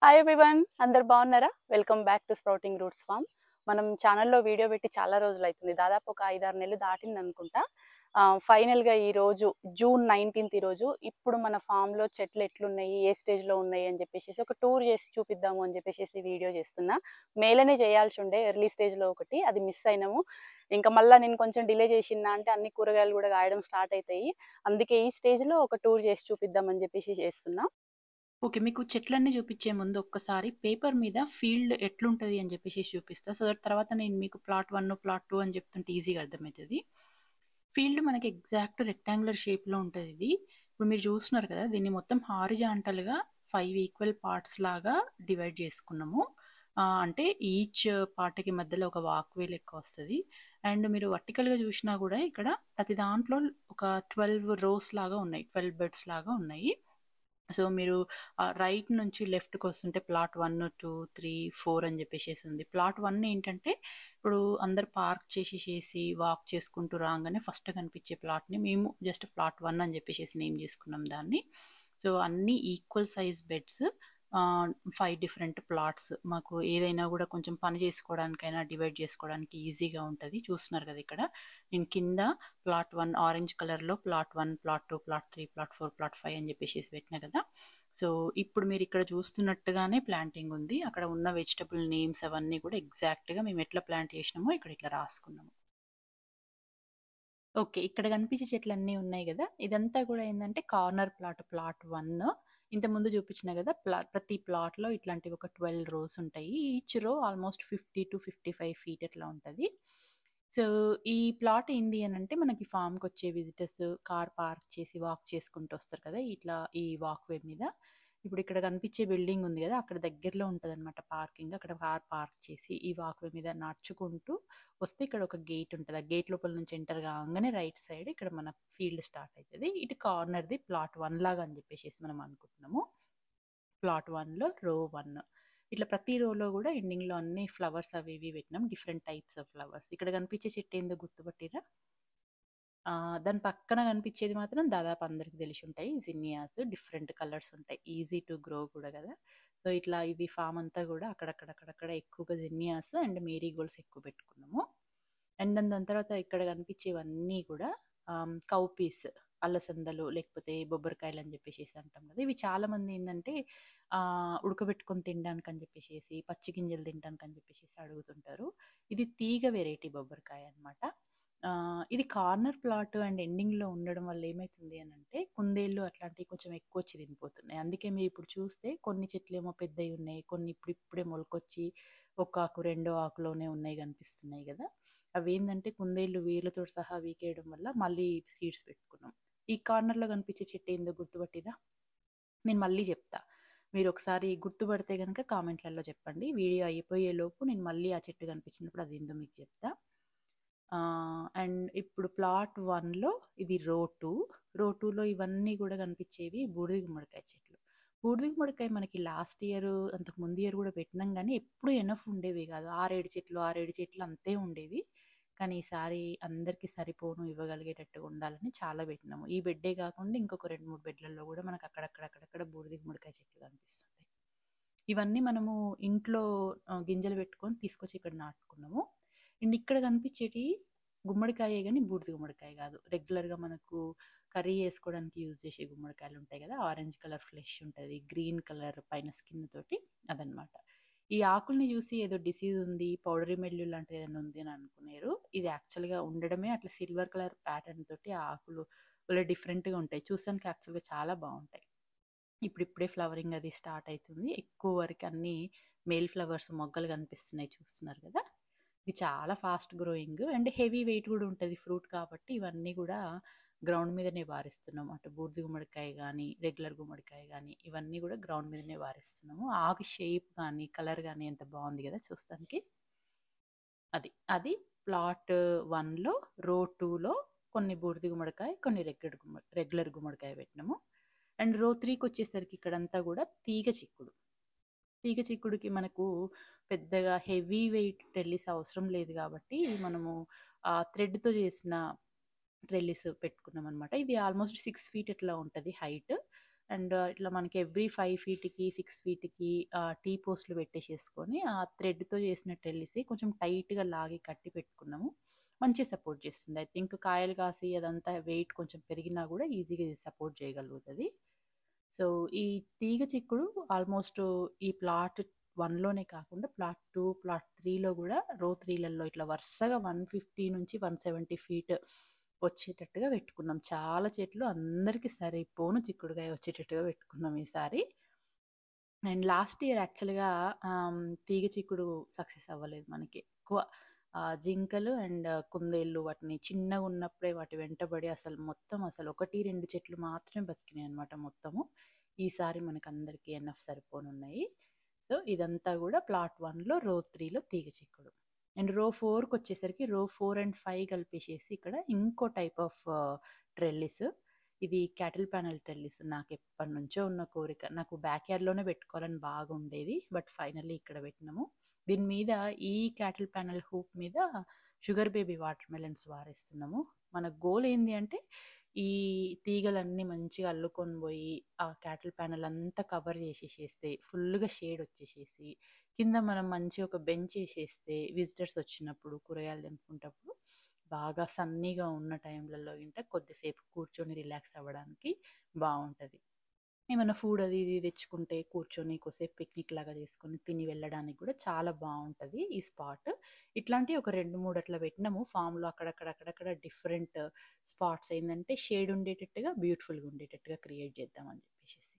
Hi everyone, అందరు బాగున్నారా? Welcome back to sprouting roots farm. మనం ఛానల్లో వీడియో పెట్టి చాలా రోజులు అవుతుంది, దాదాపు ఒక 5-6 నెలలు దాటింది అనుకుంటా. ఫైనల్గా ఈరోజు జూన్ 19th ఈరోజు ఇప్పుడు మన ఫామ్లో చెట్లు ఎట్లున్నాయి, ఏ స్టేజ్లో ఉన్నాయి అని చెప్పేసి ఒక టూర్ చేసి చూపిద్దాము అని చెప్పేసి వీడియో చేస్తున్నా. మేలనే చేయాల్సి ఉండే, ఎర్లీ స్టేజ్లో ఒకటి అది మిస్ అయినాము. ఇంకా మళ్ళీ నేను కొంచెం డిలే చేసినా అంటే అన్ని కూరగాయలు కూడా కాయడం స్టార్ట్ అవుతాయి. అందుకే ఈ స్టేజ్లో ఒక టూర్ చేసి చూపిద్దామని చెప్పేసి చేస్తున్నా. ఓకే. మీకు చెట్లన్నీ చూపించే ముందు ఒక్కసారి పేపర్ మీద ఫీల్డ్ ఎట్లుంటది అని చెప్పేసి చూపిస్తా. సో దట్ తర్వాత నేను మీకు ప్లాట్ 1, ప్లాట్ 2 అని చెప్తుంటే ఈజీగా అర్థమవుతుంది. ఫీల్డ్ మనకి ఎగ్జాక్ట్ రెక్టాంగులర్ షేప్లో ఉంటుంది ఇది. ఇప్పుడు మీరు చూస్తున్నారు కదా, దీన్ని మొత్తం హారిజాంటల్గా 5 ఈక్వల్ పార్ట్స్ లాగా డివైడ్ చేసుకున్నాము. అంటే ఈచ్ పార్ట్కి మధ్యలో ఒక వాక్వే లెక్క వస్తుంది. అండ్ మీరు వర్టికల్గా చూసినా కూడా ఇక్కడ ప్రతి దాంట్లో ఒక 12 రోస్ లాగా ఉన్నాయి, 12 బెడ్స్ లాగా ఉన్నాయి. సో మీరు రైట్ నుంచి లెఫ్ట్కి వస్తుంటే ప్లాట్ 1, 2, 3, 4 అని చెప్పేసి ఉంది. ప్లాట్ 1 ఏంటంటే ఇప్పుడు అందరు పార్క్ చేసి వాక్ చేసుకుంటూ రాగానే ఫస్ట్ కనిపించే ప్లాట్ని మేము జస్ట్ ప్లాట్ 1 అని చెప్పేసి నేమ్ చేసుకున్నాం దాన్ని. సో అన్ని equal size beds, 5 different plots. మాకు ఏదైనా కూడా కొంచెం పని చేసుకోవడానికైనా డివైడ్ చేసుకోవడానికి ఈజీగా ఉంటుంది. చూస్తున్నారు కదా ఇక్కడ నేను కింద ప్లాట్ 1 ఆరెంజ్ కలర్లో plot 1, plot 2, plot 3, plot 4, plot 5 అని చెప్పేసి పెట్టినా కదా. సో ఇప్పుడు మీరు ఇక్కడ చూస్తున్నట్టుగానే ప్లాంటింగ్ ఉంది. అక్కడ ఉన్న వెజిటబుల్ నేమ్స్ అవన్నీ కూడా ఎగ్జాక్ట్గా మేము ఎట్లా ప్లాంట్ చేసినామో ఇక్కడ ఇట్లా రాసుకున్నాము. ఓకే, ఇక్కడ కనిపించే చెట్లు అన్నీ ఉన్నాయి కదా, ఇదంతా కూడా ఏంటంటే కార్నర్ ప్లాట్ 1. ఇంతకుముందు చూపించిన కదా ప్రతి ప్లాట్లో ఇట్లాంటివి ఒక 12 రోస్ ఉంటాయి. Each row almost 50 to 55 feet అట్లా ఉంటుంది. సో ఈ ప్లాట్ ఏంది అని అంటే మనకి ఫామ్కి వచ్చే విజిటర్స్ కార్ పార్క్ చేసి వాక్ చేసుకుంటూ వస్తారు కదా ఇట్లా ఈ వాక్వే మీద. ఇప్పుడు ఇక్కడ కనిపించే బిల్డింగ్ ఉంది కదా, అక్కడ దగ్గరలో ఉంటుంది అనమాట పార్కింగ్. అక్కడ కార్ పార్క్ చేసి ఈ వాక్వే మీద నడుచుకుంటూ వస్తే ఇక్కడ ఒక గేట్ ఉంటుంది. ఆ గేట్ లోపల నుంచి ఎంటర్ కాగానే రైట్ సైడ్ ఇక్కడ మన ఫీల్డ్ స్టార్ట్ అవుతుంది. ఇటు కార్నర్ది ప్లాట్ 1 లాగా అని చెప్పేసి మనం అనుకుంటున్నాము. ప్లాట్ 1లో రో 1 ఇట్లా ప్రతి రోలో కూడా ఎండింగ్లో అన్ని ఫ్లవర్స్ అవి ఇవి పెట్టినాం, డిఫరెంట్ టైప్స్ ఆఫ్ ఫ్లవర్స్. ఇక్కడ కనిపించే చెట్టు ఏందో గుర్తుపట్టిరా? దాని పక్కన కనిపించేది మాత్రం దాదాపు అందరికి తెలిసి ఉంటాయి, జినియాస్. డిఫరెంట్ కలర్స్ ఉంటాయి, ఈజీ టు గ్రో కూడా కదా. సో ఇట్లా ఇవి ఫామ్ అంతా కూడా అక్కడక్కడ ఎక్కువగా జినియాస్ అండ్ మేరీగోల్డ్స్ ఎక్కువ పెట్టుకున్నాము. అండ్ దాని తర్వాత ఇక్కడ కనిపించేవన్నీ కూడా కౌ పీస్, అల్లసందలు లేకపోతే బొబ్బరికాయలు అని చెప్పేసి అంటాం కదా. ఇవి చాలా మంది ఏంటంటే ఉడకబెట్టుకొని తినడానికి అని చెప్పేసి, పచ్చి గింజలు తినడానికి అని చెప్పేసి అడుగుతుంటారు. ఇది తీగ వెరైటీ బొబ్బరికాయ అనమాట. ఇది కార్నర్ ప్లాట్ అండ్ ఎండింగ్లో ఉండడం వల్ల ఏమవుతుంది అని అంటే కుందేళ్ళు అట్లాంటివి కొంచెం ఎక్కువ వచ్చి తినిపోతున్నాయి. అందుకే మీరు ఇప్పుడు చూస్తే కొన్ని చెట్లు ఏమో పెద్దవి ఉన్నాయి, కొన్ని ఇప్పుడిప్పుడే మొలకొచ్చి ఒక ఆకు రెండో ఆకులోనే ఉన్నాయి కనిపిస్తున్నాయి కదా. అవి ఏంటంటే కుందేళ్ళు వీళ్ళతో సహా వీకేయడం వల్ల మళ్ళీ సీడ్స్ పెట్టుకున్నాం. ఈ కార్నర్లో కనిపించే చెట్టు ఏందో గుర్తుపట్టిరా? నేను మళ్ళీ చెప్తా, మీరు ఒకసారి గుర్తుపడితే కనుక కామెంట్లలో చెప్పండి. వీడియో అయిపోయేలోపు నేను మళ్ళీ ఆ చెట్టు కనిపించినప్పుడు అది ఏందో మీకు చెప్తా. అండ్ ఇప్పుడు ప్లాట్ 1లో ఇది రో 2లో ఇవన్నీ కూడా కనిపించేవి బూడిద గుమ్మడికాయ చెట్లు. బూడిద గుమ్మడికాయ మనకి లాస్ట్ ఇయర్ అంతకు ముందు ఇయర్ కూడా పెట్టినాం, కానీ ఎప్పుడు ఎనఫ్ ఉండేవి కాదు. 6-7 చెట్లు అంతే ఉండేవి. కానీ ఈసారి అందరికీ సరిపోను ఇవ్వగలిగేటట్టుగా ఉండాలని చాలా పెట్టినాము. ఈ బెడ్డే కాకుండా ఇంకొక 2-3 బెడ్లలో కూడా మనకు అక్కడక్కడ బూడిద గుమ్మడికాయ చెట్లు కనిపిస్తున్నాయి. ఇవన్నీ మనము ఇంట్లో గింజలు పెట్టుకొని తీసుకొచ్చి ఇక్కడ నాటుకున్నాము. అండ్ ఇక్కడ కనిపించేటి గుమ్మడికాయే కానీ బూడిద గుమ్మడికాయ కాదు. రెగ్యులర్గా మనకు కర్రీ వేసుకోవడానికి యూజ్ చేసే గుమ్మడికాయలు ఉంటాయి కదా, ఆరెంజ్ కలర్ ఫ్లెష్ ఉంటుంది, గ్రీన్ కలర్ పైన స్కిన్ తోటి, అదనమాట. ఈ ఆకుల్ని చూసి ఏదో డిసీజ్ ఉంది, పౌడరీ మెల్యూ లాంటిది ఏదైనా ఉంది అని అనుకున్నారు. ఇది యాక్చువల్గా ఉండడమే అట్లా సిల్వర్ కలర్ ప్యాటర్న్ తోటి ఆ ఆకులు చాలా డిఫరెంట్గా ఉంటాయి. చూసానికి యాక్చువల్గా చాలా బాగుంటాయి. ఇప్పుడిప్పుడే ఫ్లవరింగ్ అది స్టార్ట్ అవుతుంది. ఎక్కువ వరకు అన్ని మేల్ ఫ్లవర్స్ మొగ్గలు కనిపిస్తున్నాయి, చూస్తున్నారు కదా. ఇది చాలా fast growing and heavy weight కూడా ఉంటుంది ఫ్రూట్ కాబట్టి ఇవన్నీ కూడా గ్రౌండ్ మీదనే వారిస్తున్నాం. అటు బూడిద గుమ్మడికాయ కానీ రెగ్యులర్ గుమ్మడికాయ కానీ ఇవన్నీ కూడా గ్రౌండ్ మీదనే వారిస్తున్నాము. ఆకు షేప్ కానీ కలర్ కానీ ఎంత బాగుంది కదా చూస్తానికి. అది ప్లాట్ 1లో రో 2లో కొన్ని బూడిద గుమ్మడికాయ, కొన్ని రెగ్యులర్ గుమ్మడికాయ పెట్టినాము. అండ్ రో 3కి వచ్చేసరికి ఇక్కడంతా కూడా తీగ చిక్కుడుకి మనకు పెద్దగా హెవీ వెయిట్ ట్రెల్లిస్ అవసరం లేదు కాబట్టి మనము థ్రెడ్తో చేసిన ట్రెల్లిస్ పెట్టుకున్నాం అనమాట. ఇది ఆల్మోస్ట్ 6 feet అట్లా ఉంటుంది హైట్. అండ్ ఇట్లా మనకి ఎవ్రీ 5 ఫీట్‌కి, 6 ఫీట్‌కి టీ పోస్ట్‌లు పెట్టేసేసుకొని, ఆ థ్రెడ్‌తో చేసిన ట్రెల్లిసి కొంచెం టైట్‌గా లాగి కట్టి పెట్టుకున్నాము. మంచిగా సపోర్ట్ చేస్తుంది. ఐ థింక్ కాయలు కాసి అదంతా వెయిట్ కొంచెం పెరిగినా కూడా ఈజీగా ఇది సపోర్ట్ చేయగలుగుతది. సో, ఈ తీగ చిక్కుడు ఆల్మోస్ట్ ఈ ప్లాట్ 1లోనే కాకుండా ప్లాట్ 2, ప్లాట్ 3లో కూడా రో 3లలో ఇట్లా వరుసగా 150 నుంచి 170 ఫీట్ వచ్చేటట్టుగా పెట్టుకున్నాం. చాలా చెట్లు అందరికి సరిపోను చిక్కుడుకాయ వచ్చేటట్టుగా పెట్టుకున్నాం ఈసారి. అండ్ లాస్ట్ ఇయర్ యాక్చువల్‌గా తీగ చిక్కుడు సక్సెస్ అవ్వలేదు మనకి. ఎక్కువ జింకలు అండ్ కుందేళ్ళు వాటిని చిన్నగున్నప్పుడే వాటి వెంటబడి అసలు 1, 2 చెట్లు మాత్రమే బతికినాయన్నమాట మొత్తము. ఈసారి మనకందరికి ఎనఫ్ సరిపోనున్నాయి. సో, ఇదంతా గూడా ప్లాట్ 1లో, రో 3లో తీగ చిక్కుడు. అండ్ రో 4కొచ్చేసరికి రో 4 అండ్ 5 కలిపేసేసి ఇక్కడ ఇంకో టైప్ ఆఫ్ ట్రెల్లిస్. ఇది క్యాటిల్ ప్యానెల్ ట్రెల్లిస్. నాకెప్పటినుంచో ఉన్న కోరిక. నాకు బ్యాక్ యార్డ్‌లోనే పెట్టుకోవాలని బాగుండేది. బట్ ఫైనల్లీ ఇక్కడ పెట్టినాము. దీని మీద ఈ క్యాటిల్ ప్యానెల్ హూప్ మీద షుగర్ బేబీ వాటర్ మెలన్స్ వారేస్తున్నాము. మన గోల్ ఏంది అంటే ఈ తీగలన్నీ మంచిగా అల్లుకొని పోయి ఆ క్యాటిల్ ప్యానెల్ అంతా కవర్ చేసేసేస్తే ఫుల్‌గా షేడ్ వచ్చేసేసి కింద మనం మంచిగా ఒక బెంచ్ ఏసేస్తే విజిటర్స్ వచ్చినప్పుడు కూరగాయలు తెంపుకుంటప్పుడు బాగా సన్నీగా ఉన్న టైంలలో గింట కొద్దిసేపు కూర్చొని రిలాక్స్ అవ్వడానికి బావుంటది. ఏమన్నా ఫుడ్ అది ఇది తెచ్చుకుంటే కూర్చొని కొద్దిసేపు పిక్నిక్ లాగా చేసుకొని తిని వెళ్ళడానికి కూడా చాలా బావుంటది ఈ స్పాట్. ఇట్లాంటివి ఒక 2, 3 అట్లా పెట్టినాము ఫామ్‌లో అక్కడక్కడ డిఫరెంట్ స్పాట్స్ ఏందంటే షేడ్ ఉండేటట్టుగా, బ్యూటిఫుల్‌గా ఉండేటట్టుగా క్రియేట్ చేద్దామని చెప్పేసేసి.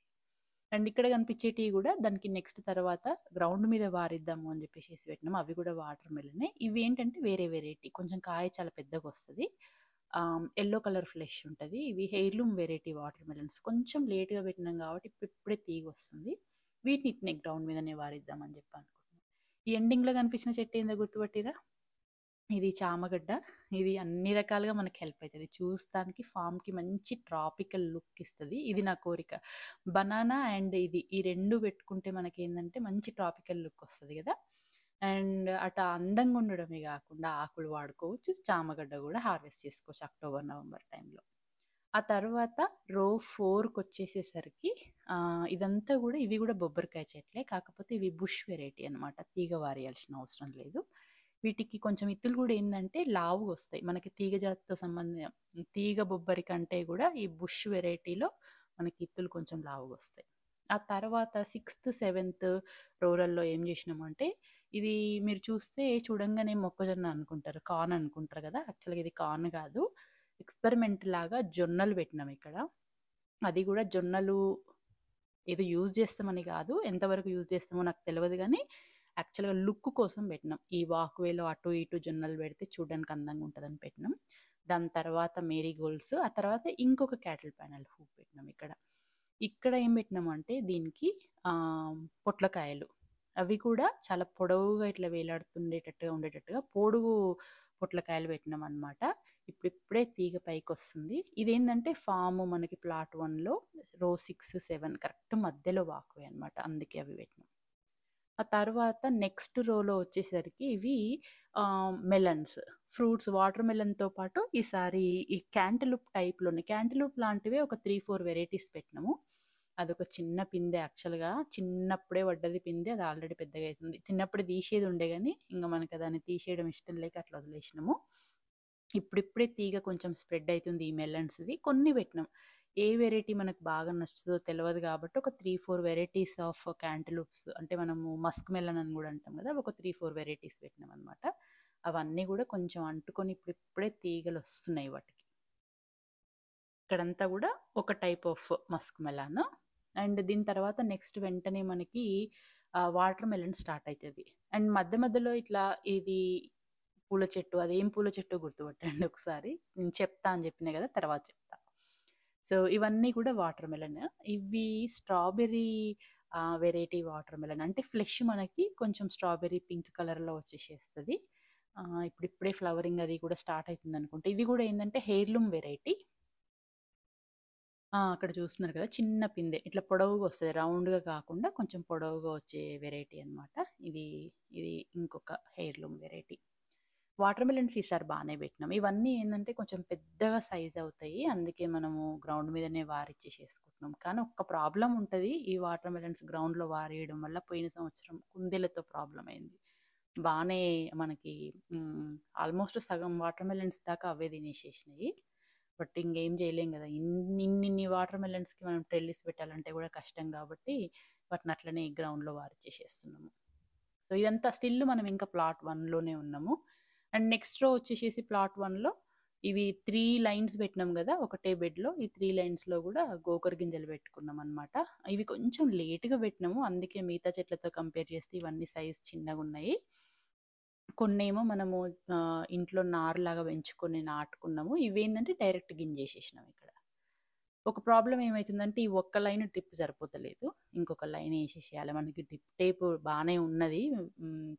అండ్ ఇక్కడ కనిపించేటివి కూడా దానికి నెక్స్ట్ తర్వాత గ్రౌండ్ మీద వారిద్దాము అని చెప్పేసేసి పెట్టినాము. అవి కూడా వాటర్ మెలనే. ఇవి ఏంటంటే వేరే వెరైటీ. కొంచెం కాయ చాలా పెద్దగొస్తది. యెల్లో కలర్ ఫ్లెష్ ఉంటది. ఇవి హెయిర్‌లూమ్ వెరైటీ వాటర్ మెలన్స్. కొంచెం లేట్‌గా పెట్టినాం కాబట్టి ఇప్పుడిప్పుడే తీగొస్తుంది. వీటిని ఇట్నే గ్రౌండ్ మీదనే వారిద్దామని చెప్పి అనుకుంటున్నాం. ఈ ఎండింగ్‌లో కనిపించిన చెట్టు ఏందో గుర్తుపట్టిర్రా? ఇది చామగడ్డ. ఇది అన్ని రకాలుగా మనకి హెల్ప్ అయితది. చూస్తానికి ఫార్మ్‌కి మంచి ట్రాపికల్ లుక్ ఇస్తది. ఇది నా కోరిక. బనానా అండ్ ఇది ఈ 2 పెట్టుకుంటే మనకేందంటే మంచి ట్రాపికల్ లుక్ వస్తది గదా! అండ్ అందంగా ఉండడమే గాకుండా ఆకులు వాడుకోవచ్చు. చామగడ్డ గూడా హార్వెస్ట్ చేసుకోవచ్చు అక్టోబర్, నవంబర్ టైంలో. ఆ తర్వాత రో 4కొచ్చేసేసరికి ఇదంతా గూడా ఇవి గూడా బొబ్బరికాయ చెట్లే. కాకపోతే ఇవి బుష్ వెరైటీ అన్నమాట. తీగ వారేయాల్సిన అవసరం లేదు. వీటికి కొంచెం ఇత్తులు గూడా ఏందంటే లావుగొస్తాయి. మనకి తీగ జాతితో తీగ బొబ్బరి కంటే గూడా ఈ బుష్ వెరైటీలో మనకి ఇత్తులు కొంచెం లావుగొస్తాయి. ఆ తర్వాత 6థ్, 7థ్ రోలల్లో ఏం జేసినామంటే ఇది మీరు చూస్తే చూడంగానే మొక్కజొన్న అనుకుంటారు. కార్న్ అనుకుంటారు గదా! యాక్చువల్‌గా ఇది కార్న్ గాదు. ఎక్స్‌పెరిమెంట్ లాగా జొన్నలు పెట్టినాం ఇక్కడ. అది గూడా జొన్నలు ఏదో యూజ్ చేస్తామని గాదు. ఎంతవరకు యూజ్ చేస్తామో నాకు తెలవదు గానీ, యాక్చువల్‌గా లుక్ కోసం పెట్టినాం. ఈ వాక్‌వేలో అటు ఇటు జొన్నలు పెడితే చూడ్డానికి అందంగా ఉంటదని పెట్టినాం. దాని తర్వాత మేరీగోల్డ్స్, ఆ తర్వాత ఇంకొక క్యాటిల్ ప్యానెల్ హూప్ పెట్టినాం ఇక్కడ. ఇక్కడ ఏం పెట్టినామంటే దీనికి పొట్లకాయలు. అవి కూడా చాలా పొడవుగా ఇట్లా వేలాడుతుండేటట్టుగా ఉండేటట్టుగా పొడుగు పొట్లకాయలు పెట్టినామనమాట. ఇప్పుడిప్పుడే తీగ పైకొస్తుంది. ఇదేందంటే ఫాము మనకి ప్లాట్ 1లో రో 6, 7 కరెక్ట్ మధ్యలో వాక్‌వే అనమాట. అందుకే అవి పెట్టినాం. ఆ తర్వాత నెక్స్ట్ రోలో వచ్చేసరికి ఇవి మెలన్స్. ఫ్రూట్స్ వాటర్ మెలన్‌తో పాటు ఈసారి ఈ క్యాంటలూప్ టైప్‌లోనే క్యాంటలూప్ లాంటివే ఒక 3, 4 వెరైటీస్ పెట్టినాము. అదొక చిన్న పిందె యాక్చువల్‌గా చిన్నప్పుడే పడ్డది పిందె. అది ఆల్రెడీ పెద్దగా అయితుంది. చిన్నప్పుడే తీసేది ఉండే గానీ, ఇంక మనకు దాన్ని తీసేయడం ఇష్టం లేక అట్లా వదిలేసినాము. ఇప్పుడిప్పుడే తీగ కొంచెం స్ప్రెడ్ అయితుంది ఈ మెలన్స్‌ది. కొన్ని పెట్టినాం. ఏ వెరైటీ మనకు బాగా నచ్చుతదో తెలవదు కాబట్టి ఒక 3, 4 వెరైటీస్ ఆఫ్ క్యాంటలూప్స్ అంటే మనము మస్క్ మెలన్ అని గూడా అంటాం గదా! ఒక 3, 4 వెరైటీస్ పెట్టినామనమాట. అవన్నీ గూడా కొంచెం అంటుకొని ఇప్పుడిప్పుడే తీగలొస్తున్నాయి వాటికి. ఇక్కడంతా గూడా ఒక type of Musk melon. And దీని తర్వాత నెక్స్ట్ వెంటనే మనకి వాటర్ మెలన్ స్టార్ట్ అయితది. అండ్ మధ్య మధ్యలో ఇట్లా ఇది పూల చెట్టు అదేం పూల చెట్టో గుర్తుపట్టండి ఒకసారి. నేను చెప్తా అని చెప్పినా గదా! తర్వాత చెప్తా. సో, ఇవన్నీ కూడా వాటర్ మెలన్. ఇవి స్ట్రాబెర్రీ వెరైటీ వాటర్ మెలన్. అంటే ఫ్లెష్ మనకి కొంచెం స్ట్రాబెర్రీ పింక్ కలర్‌లో వచ్చేసేస్తది. ఇప్పుడిప్పుడే ఫ్లవరింగ్ అది కూడా స్టార్ట్ అయితుందనుకుంటా. ఇది గూడా ఏందంటే హెయిర్‌లూమ్ వెరైటీ. అక్కడ చూస్తున్నారు కదా! చిన్న పిందె. ఇట్లా పొడవుగా వస్తది. రౌండ్‌గా కాకుండా కొంచెం పొడవుగా వచ్చే వెరైటీ అన్నమాట. ఇది ఇది ఇంకొక హెయిర్‌లూమ్ వెరైటీ. వాటర్ మిలన్స్ ఈసారి బాగానే పెట్టినాం. ఇవన్నీ ఏంటంటే కొంచెం పెద్దగా సైజ్ అవుతాయి. అందుకే మనము గ్రౌండ్ మీదనే వారిచ్చేసేసుకుంటున్నాం. కానీ ఒక్క ప్రాబ్లం ఉంటుంది, ఈ వాటర్ మిలన్స్ గ్రౌండ్లో వారేయడం వల్ల పోయిన సంవత్సరం కుందేలతో ప్రాబ్లం అయింది. బాగానే మనకి ఆల్మోస్ట్ సగం వాటర్ మిలన్స్ దాకా అవే తినేసేసినాయి. బట్ ఇంకేం చేయలేం కదా, ఇన్ని వాటర్ మిలన్స్కి మనం ట్రెల్లిస్ పెట్టాలంటే కూడా కష్టం కాబట్టి వాటిని అట్లనే గ్రౌండ్లో వారిచ్చేసేస్తున్నాము. సో ఇదంతా స్టిల్ మనం ఇంకా ప్లాట్ 1లోనే ఉన్నాము. అండ్ నెక్స్ట్ రో వచ్చేసేసి ప్లాట్ 1లో ఇవి 3 లైన్స్ పెట్టినాం కదా ఒకటే బెడ్లో. ఈ 3 లైన్స్లో కూడా గోకర గింజలు పెట్టుకున్నాం అనమాట. ఇవి కొంచెం లేట్గా పెట్టినాము, అందుకే మిగతా చెట్లతో కంపేర్ చేస్తే ఇవన్నీ సైజ్ చిన్నగా ఉన్నాయి. కొన్నేమో మనము ఇంట్లో నారులాగా పెంచుకొని నాటుకున్నాము. ఇవేంటంటే డైరెక్ట్ గింజేసేసినాం ఇక్కడ. ఒక ప్రాబ్లం ఏమవుతుందంటే ఈ ఒక్క లైన్ డ్రిప్ సరిపోతలేదు, ఇంకొక లైన్ వేసేసేయాలి. మనకి డ్రిప్ టేప్ బాగానే ఉన్నది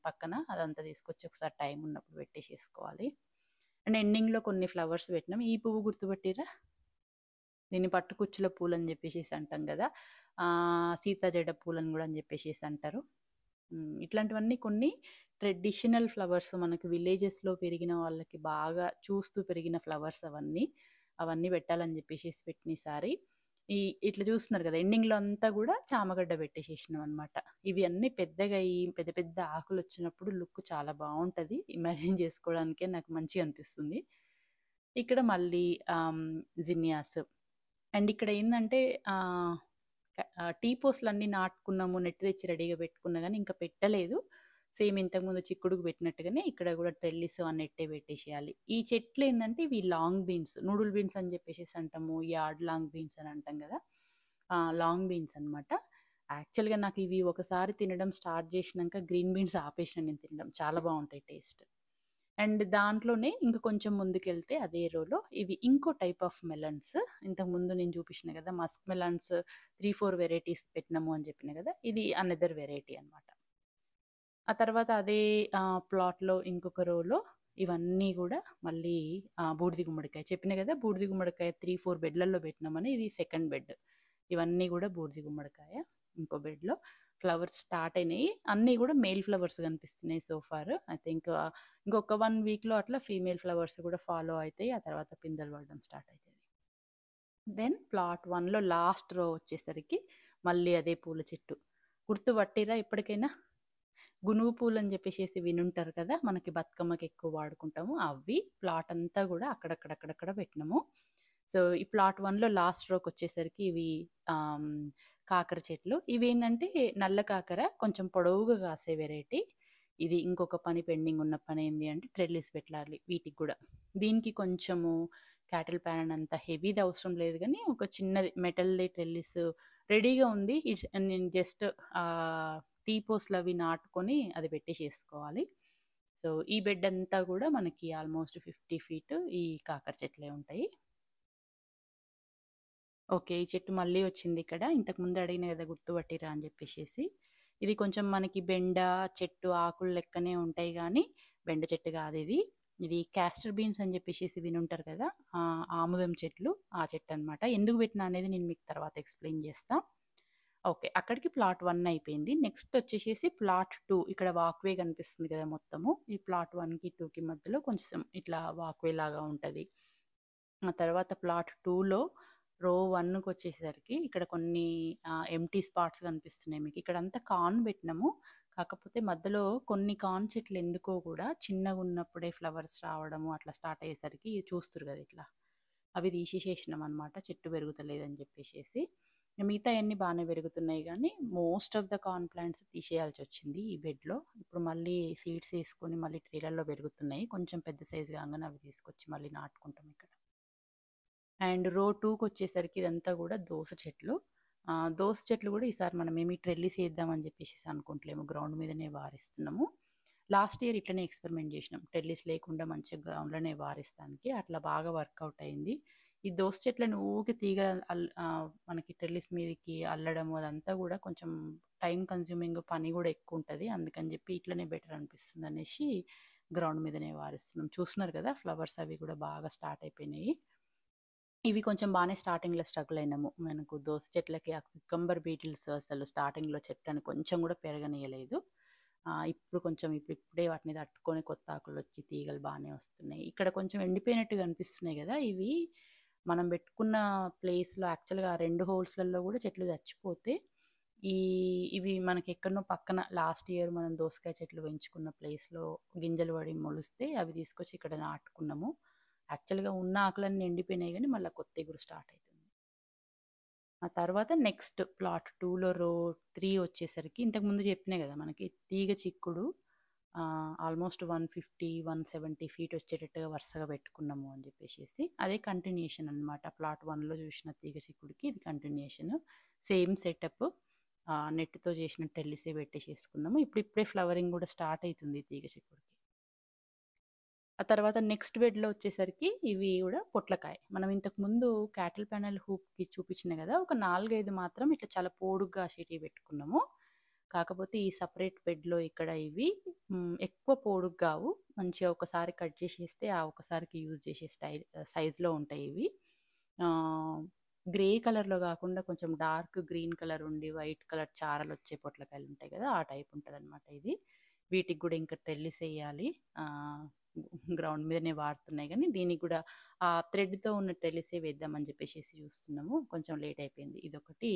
పక్కన, అదంతా తీసుకొచ్చి ఒకసారి టైం ఉన్నప్పుడు పెట్టేసేసుకోవాలి. అండ్ ఎండింగ్లో కొన్ని ఫ్లవర్స్ పెట్టినాం. ఈ పువ్వు గుర్తుపట్టిరా, దీన్ని పట్టుకుచ్చుల పూలు అని చెప్పేసి అంటాం కదా, సీతాజడ పూలని కూడా అని చెప్పేసి అంటారు. ఇట్లాంటివన్నీ కొన్ని ట్రెడిషనల్ ఫ్లవర్స్, మనకి విలేజెస్లో పెరిగిన వాళ్ళకి బాగా చూస్తూ పెరిగిన ఫ్లవర్స్ అవన్నీ పెట్టాలని చెప్పేసి పెట్టిన ఈసారి. ఇట్లా చూస్తున్నారు కదా, ఎండింగ్లో అంతా కూడా చామగడ్డ పెట్టేసేసినాం అనమాట. ఇవి అన్నీ పెద్దగా పెద్ద పెద్ద ఆకులు వచ్చినప్పుడు లుక్ చాలా బాగుంటుంది, ఇమాజిన్ చేసుకోవడానికే నాకు మంచిగా అనిపిస్తుంది. ఇక్కడ మళ్ళీ జినియాస్. అండ్ ఇక్కడ ఏంటంటే టీ పోస్ట్లు అన్నీ నాటుకున్నాము, నెట్ తెచ్చి రెడీగా పెట్టుకున్నా కానీ ఇంకా పెట్టలేదు. సేమ్ ఇంతకుముందు చిక్కుడుకు పెట్టినట్టుగానే ఇక్కడ కూడా ట్రెల్లిస్ ఆ నెట్టే పెట్టేసేయాలి. ఈ చెట్లు ఏంటంటే ఇవి లాంగ్ బీన్స్, నూడుల్ బీన్స్ అని చెప్పేసి అంటాము, యార్డ్ లాంగ్ బీన్స్ అని అంటాం కదా, లాంగ్ బీన్స్ అనమాట. యాక్చువల్గా నాకు ఇవి ఒకసారి తినడం స్టార్ట్ చేసినాక గ్రీన్ బీన్స్ ఆపేసిన నేను తినడం, చాలా బాగుంటాయి టేస్ట్. అండ్ దాంట్లోనే ఇంకా కొంచెం ముందుకెళ్తే అదే రోలో ఇవి ఇంకో టైప్ ఆఫ్ మెలన్స్. ఇంతకుముందు నేను చూపించిన కదా మస్క్ మెలన్స్ 3-4 వెరైటీస్ పెట్టినాము అని చెప్పిన కదా, ఇది అనదర్ వెరైటీ అనమాట. ఆ తర్వాత అదే ప్లాట్లో ఇంకొక రోలో ఇవన్నీ కూడా మళ్ళీ బూడిది గుమ్మడికాయ చెప్పిన కదా, బూడిది గుమ్మడికాయ 3-4 బెడ్లలో పెట్టినామని, ఇది సెకండ్ బెడ్. ఇవన్నీ కూడా బూడిది గుమ్మడికాయ. ఇంకో బెడ్లో ఫ్లవర్స్ స్టార్ట్ అయినాయి, అన్నీ కూడా మేల్ ఫ్లవర్స్ కనిపిస్తున్నాయి సోఫార్. ఐ థింక్ ఇంకొక 1 వీక్లో అట్లా ఫీమేల్ ఫ్లవర్స్ కూడా ఫాలో అవుతాయి, ఆ తర్వాత పిందెలు పడడం స్టార్ట్ అవుతుంది. దెన్ ప్లాట్ 1లో లాస్ట్ రో వచ్చేసరికి మళ్ళీ అదే పూల చెట్టు. గుర్తుపట్టిరా ఇప్పటికైనా, గునుగు పూలు అని చెప్పేసి వినుంటారు కదా, మనకి బతుకమ్మకి ఎక్కువ వాడుకుంటాము. అవి ప్లాట్ అంతా కూడా అక్కడక్కడక్కడక్కడ పెట్టినాము. సో ఈ ప్లాట్ 1లో లాస్ట్ రోకి వచ్చేసరికి ఇవి కాకర చెట్లు. ఇవి ఏంటంటే నల్ల కాకర, కొంచెం పొడవుగా కాసే వెరైటీ. ఇది ఇంకొక పని పెండింగ్ ఉన్న పని ఏంటి అంటే ట్రెల్లిస్ పెట్టాలి వీటికి కూడా. దీనికి కొంచెము క్యాటిల్ ప్యాన్ అంత హెవీది అవసరం లేదు, కానీ ఒక చిన్నది మెటల్ది ట్రెల్లిస్ రెడీగా ఉంది. నేను జస్ట్ టీ పోస్ట్లు అవి నాటుకొని అది పెట్టేసేసుకోవాలి. సో ఈ బెడ్ అంతా కూడా మనకి ఆల్మోస్ట్ 50 feet ఈ కాకర చెట్లే ఉంటాయి. ఓకే, ఈ చెట్టు మళ్ళీ వచ్చింది ఇక్కడ, ఇంతకుముందు అడిగిన కదా గుర్తుపట్టిరా అని చెప్పేసి. ఇది కొంచెం మనకి బెండ చెట్టు ఆకులు లెక్కనే ఉంటాయి కానీ బెండ చెట్టు కాదు ఇది. ఇది క్యాస్టర్ బీన్స్ అని చెప్పేసి వినుంటారు కదా, ఆముదం చెట్లు, ఆ చెట్టు అనమాట. ఎందుకు పెట్టినా అనేది నేను మీకు తర్వాత ఎక్స్ప్లెయిన్ చేస్తా. ఓకే, అక్కడికి ప్లాట్ 1 అయిపోయింది. నెక్స్ట్ వచ్చేసేసి ప్లాట్ 2. ఇక్కడ వాక్వే కనిపిస్తుంది కదా మొత్తము, ఈ ప్లాట్ 1కి 2కి మధ్యలో కొంచెం ఇట్లా వాక్వే లాగా ఉంటుంది. ఆ తర్వాత ప్లాట్ 2లో రో 1కి వచ్చేసరికి ఇక్కడ కొన్ని ఎంటీ స్పాట్స్ కనిపిస్తున్నాయి మీకు. ఇక్కడ అంతా కార్న్ పెట్టినాము, కాకపోతే మధ్యలో కొన్ని కార్న్ చెట్లు ఎందుకో కూడా చిన్నగా ఉన్నప్పుడే ఫ్లవర్స్ రావడము అట్లా స్టార్ట్ అయ్యేసరికి చూస్తారు కదా ఇట్లా, అవి తీసేసేసినాం అనమాట, చెట్టు పెరుగుతలేదని చెప్పేసి. మిగతా అన్నీ బాగానే పెరుగుతున్నాయి కానీ most of the corn plants తీసేయాల్సి వచ్చింది ఈ బెడ్లో. ఇప్పుడు మళ్ళీ సీడ్స్ వేసుకొని మళ్ళీ ట్రేలలో పెరుగుతున్నాయి, కొంచెం పెద్ద సైజు కాగానే అవి తీసుకొచ్చి మళ్ళీ నాటుకుంటాం ఇక్కడ. అండ్ రో 2కి వచ్చేసరికి ఇదంతా కూడా దోస చెట్లు. దోస చెట్లు కూడా ఈసారి మనం ఏమి ట్రెల్లిస్ వేద్దామని చెప్పేసి అనుకుంటలేము, గ్రౌండ్ మీదనే వారిస్తున్నాము. లాస్ట్ ఇయర్ ఇట్లనే ఎక్స్పెరిమెంట్ చేసినాం, టెర్రస్ లేకుండా మంచిగా గ్రౌండ్లోనే వారిస్తానికి, అట్లా బాగా వర్కౌట్ అయింది. ఈ దోస చెట్లను ఊకి తీగ మనకి టెర్రస్ మీదకి అల్లడము అదంతా కూడా కొంచెం టైం కన్జ్యూమింగ్ పని కూడా ఎక్కువ ఉంటుంది, అందుకని చెప్పి ఇట్లనే బెటర్ అనిపిస్తుంది అనేసి గ్రౌండ్ మీదనే వారిస్తున్నాం. చూస్తున్నారు కదా ఫ్లవర్స్ అవి కూడా బాగా స్టార్ట్ అయిపోయినాయి. ఇవి కొంచెం బాగానే స్టార్టింగ్లో స్ట్రగుల్ అయినాము, మనకు దోస చెట్లకి ఆ కుకంబర్ బీటిల్స్ అసలు స్టార్టింగ్లో చెట్లను కొంచెం కూడా పెరగనీయలేదు. ఇప్పుడు కొంచెం ఇప్పుడిప్పుడే వాటిని తట్టుకొని కొత్త ఆకులు వచ్చి తీగలు బాగానే వస్తున్నాయి. ఇక్కడ కొంచెం ఎండిపోయినట్టుగా అనిపిస్తున్నాయి కదా, ఇవి మనం పెట్టుకున్న ప్లేస్లో యాక్చువల్గా 2 హోల్స్లలో కూడా చెట్లు చచ్చిపోతే ఈ ఇవి మనకి ఎక్కడనో పక్కన లాస్ట్ ఇయర్ మనం దోసకాయ చెట్లు పెంచుకున్న ప్లేస్లో గింజలు పడి మొలిస్తే అవి తీసుకొచ్చి ఇక్కడ నాటుకున్నాము. యాక్చువల్గా ఉన్న ఆకులన్నీ ఎండిపోయినాయి కానీ మళ్ళీ కొత్త ఎగురు స్టార్ట్ అవుతుంది. ఆ తర్వాత నెక్స్ట్ ప్లాట్ 2లో రో 3 వచ్చేసరికి ఇంతకుముందు చెప్పినా కదా మనకి తీగ చిక్కుడు ఆల్మోస్ట్ 150-170 ఫీట్ వచ్చేటట్టుగా వరుసగా పెట్టుకున్నాము అని చెప్పేసి అదే కంటిన్యూషన్ అనమాట. ప్లాట్ 1లో చూసిన తీగ చిక్కుడికి ఇది కంటిన్యూషన్, సేమ్ సెటప్. నెట్తో చేసిన టెల్లిసే పెట్టేసేసుకున్నాము. ఇప్పుడే ఫ్లవరింగ్ కూడా స్టార్ట్ అవుతుంది తీగ చిక్కుడికి. ఆ తర్వాత నెక్స్ట్ బెడ్లో వచ్చేసరికి ఇవి కూడా పొట్లకాయ. మనం ఇంతకుముందు క్యాటిల్ ప్యానల్ హూప్కి చూపించిన కదా, ఒక 4-5 మాత్రం ఇట్లా చాలా పొడుగ్గా షీటీ పెట్టుకున్నాము. కాకపోతే ఈ సపరేట్ బెడ్లో ఇక్కడ ఇవి ఎక్కువ పొడుగు కావు, మంచిగా ఒకసారి కట్ చేసేస్తే ఆ ఒకసారికి యూజ్ చేసే సైజులో ఉంటాయి ఇవి. గ్రే కలర్లో కాకుండా కొంచెం డార్క్ గ్రీన్ కలర్ ఉండి వైట్ కలర్ చారలు వచ్చే పొట్లకాయలు ఉంటాయి కదా, ఆ టైప్ ఉంటుంది అనమాట ఇది. వీటికి కూడా ఇంకా టెల్లిస్ వేయాలి. గ్రౌండ్ మీదనే వాడుతున్నాయి కానీ దీనికి కూడా ఆ థ్రెడ్తో ఉన్న టెల్లిసే వేద్దామని చెప్పేసి చూస్తున్నాము. కొంచెం లేట్ అయిపోయింది. ఇదొకటి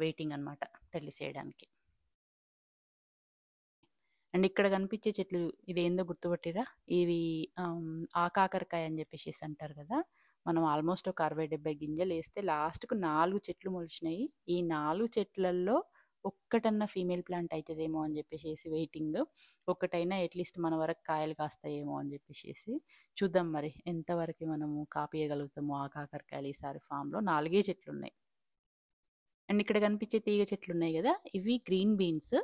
వెయిటింగ్ అనమాట టెల్లిస్ వేయడానికి. అండ్ ఇక్కడ కనిపించే చెట్లు ఇదేందో గుర్తుపట్టిరా, ఇవి ఆకాకరకాయ అని చెప్పేసి అంటారు కదా. మనం ఆల్మోస్ట్ ఒక 60-70 గింజలు వేస్తే లాస్ట్కు 4 చెట్లు మొలిచినాయి. ఈ 4 చెట్లల్లో ఒక్కటన్నా ఫీమేల్ ప్లాంట్ అవుతుందేమో అని చెప్పేసి వెయిటింగ్. ఒక్కటైనా అట్లీస్ట్ మన వరకు కాయలు కాస్తాయేమో అని చెప్పేసి చూద్దాం మరి ఎంతవరకు మనము కాపీయగలుగుతాము ఆకాకరకాయలు ఈసారి ఫామ్లో. 4 చెట్లు ఉన్నాయి. అండ్ ఇక్కడ కనిపించే తీగ చెట్లు ఉన్నాయి కదా, ఇవి గ్రీన్ బీన్స్.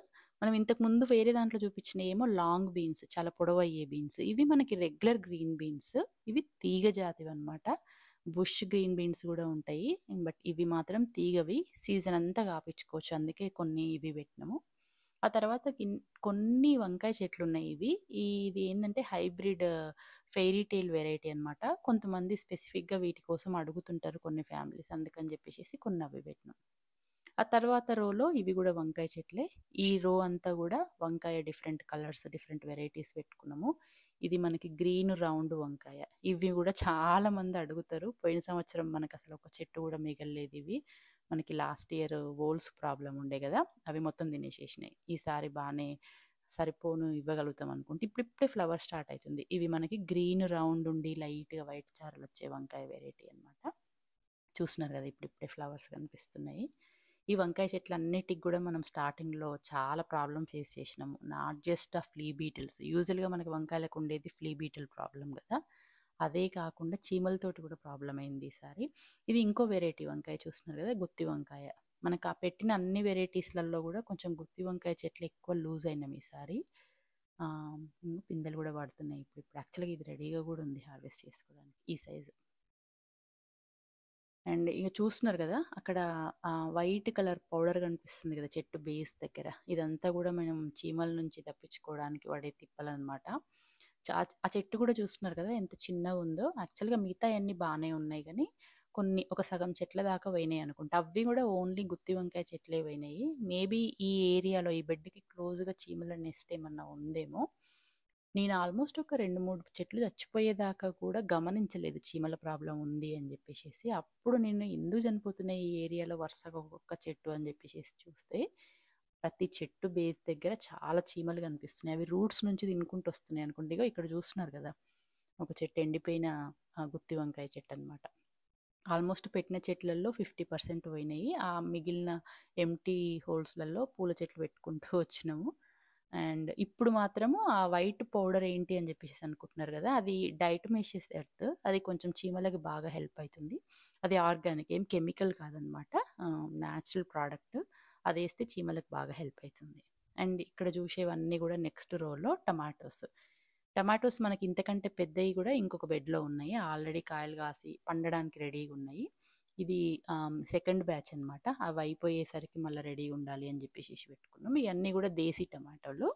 మనం ఇంతకు ముందు వేరే దాంట్లో చూపించిన ఏమో లాంగ్ బీన్స్, చాలా పొడవయ్యే బీన్స్. ఇవి మనకి రెగ్యులర్ గ్రీన్ బీన్స్, ఇవి తీగ జాతివి అనమాట. బుష్ గ్రీన్ బీన్స్ కూడా ఉంటాయి, బట్ ఇవి మాత్రం తీగవి, సీజన్ అంతా కాపించుకోవచ్చు, అందుకే కొన్ని ఇవి పెట్టినాము. ఆ తర్వాత కొన్ని వంకాయ చెట్లు ఉన్నాయి. ఇది ఏంటంటే హైబ్రిడ్ ఫెయిరీ టైల్ వెరైటీ అనమాట. కొంతమంది స్పెసిఫిక్గా వీటి కోసం అడుగుతుంటారు కొన్ని ఫ్యామిలీస్, అందుకని చెప్పేసి కొన్ని అవి పెట్టినాం. ఆ తర్వాత రోలో ఇవి కూడా వంకాయ చెట్లే. ఈ రో అంతా కూడా వంకాయ డిఫరెంట్ కలర్స్ డిఫరెంట్ వెరైటీస్ పెట్టుకున్నాము. ఇది మనకి గ్రీన్ రౌండ్ వంకాయ. ఇవి కూడా చాలా మంది అడుగుతారు. పోయిన సంవత్సరం మనకు అసలు ఒక చెట్టు కూడా మిగలలేదు. ఇవి మనకి లాస్ట్ ఇయర్ వోల్స్ ప్రాబ్లం ఉండే కదా, అవి మొత్తం తినేసేసినాయి. ఈసారి బాగానే సరిపోను ఇవ్వగలుగుతాం అనుకుంటే ఇప్పుడిప్పుడే ఫ్లవర్ స్టార్ట్ అవుతుంది. ఇవి మనకి గ్రీన్ రౌండ్ ఉండి లైట్గా వైట్ చారలు వచ్చే వంకాయ వెరైటీ అనమాట. చూస్తున్నారు కదా ఇప్పుడిప్పుడే ఫ్లవర్స్ కనిపిస్తున్నాయి. ఈ వంకాయ చెట్లు అన్నిటికి కూడా మనం స్టార్టింగ్లో చాలా ప్రాబ్లం ఫేస్ చేసినాము. నాట్ జస్ట్ ఆ ఫ్లీ బీటిల్స్, యూజువల్గా మనకి వంకాయలకు ఉండేది ఫ్లీ బీటిల్ ప్రాబ్లం కదా, అదే కాకుండా చీమలతోటి కూడా ప్రాబ్లం అయింది ఈసారి. ఇది ఇంకో వెరైటీ వంకాయ చూస్తున్నారు కదా, గుత్తి వంకాయ. మనకు ఆ పెట్టిన అన్ని వెరైటీస్లలో కూడా కొంచెం గుత్తి వంకాయ చెట్లు ఎక్కువ లూజ్ అయినాం ఈసారి. పిందెలు కూడా పడుతున్నాయి. ఇప్పుడు యాక్చువల్గా ఇది రెడీగా కూడా ఉంది హార్వెస్ట్ చేసుకోవడానికి, ఈ సైజు. అండ్ ఇక చూస్తున్నారు కదా అక్కడ వైట్ కలర్ పౌడర్ కనిపిస్తుంది కదా చెట్టు బేస్ దగ్గర, ఇదంతా కూడా మనం చీమల నుంచి తప్పించుకోవడానికి వాడే తిప్పలన్నమాట. ఆ చెట్టు కూడా చూస్తున్నారు కదా ఎంత చిన్నగా ఉందో. యాక్చువల్గా మిగతా అన్ని బాగానే ఉన్నాయి కానీ కొన్ని ఒక సగం చెట్ల దాకా పోయినాయి అనుకుంటా. అవి కూడా ఓన్లీ గుత్తి వంకాయ చెట్లే పోయినాయి. మేబీ ఈ ఏరియాలో ఈ బెడ్కి క్లోజ్గా చీమల నెస్ట్ ఏమన్నా ఉందేమో. నేను ఆల్మోస్ట్ ఒక 2-3 చెట్లు చచ్చిపోయేదాకా కూడా గమనించలేదు చీమల ప్రాబ్లం ఉంది అని చెప్పేసి. అప్పుడు నేను ఎందుకు చనిపోతున్నాయి ఈ ఏరియాలో వరుసగా ఒక్కొక్క చెట్టు అని చెప్పేసి చూస్తే ప్రతి చెట్టు బేస్ దగ్గర చాలా చీమలు కనిపిస్తున్నాయి. అవి రూట్స్ నుంచి తినుకుంటూ వస్తున్నాయి అనుకుంటే. ఇక్కడ చూస్తున్నారు కదా ఒక చెట్టు ఎండిపోయిన గుత్తి వంకాయ చెట్టు అనమాట. ఆల్మోస్ట్ పెట్టిన చెట్లలో 50% పోయినాయి. ఆ మిగిలిన ఎంటీ హోల్స్లలో పూల చెట్లు పెట్టుకుంటూ వచ్చినాము. అండ్ ఇప్పుడు మాత్రము ఆ వైట్ పౌడర్ ఏంటి అని చెప్పేసి అనుకుంటున్నారు కదా, అది డైటమేషియస్ ఎర్త్. అది కొంచెం చీమలకి బాగా హెల్ప్ అవుతుంది. అది ఆర్గానిక్, ఏం కెమికల్ కాదనమాట, న్యాచురల్ ప్రోడక్ట్. అది వేస్తే చీమలకు బాగా హెల్ప్ అవుతుంది. అండ్ ఇక్కడ చూసేవన్నీ కూడా నెక్స్ట్ రోలో టమాటోస్ మనకి ఇంతకంటే పెద్దవి కూడా ఇంకొక బెడ్లో ఉన్నాయి. ఆల్రెడీ కాయలు కాసి పండడానికి రెడీగా ఉన్నాయి. ఇది సెకండ్ బ్యాచ్ అనమాట. అవి అయిపోయేసరికి మళ్ళీ రెడీ ఉండాలి అని చెప్పేసి పెట్టుకున్నాం. ఇవన్నీ కూడా దేశీ టమాటోలు,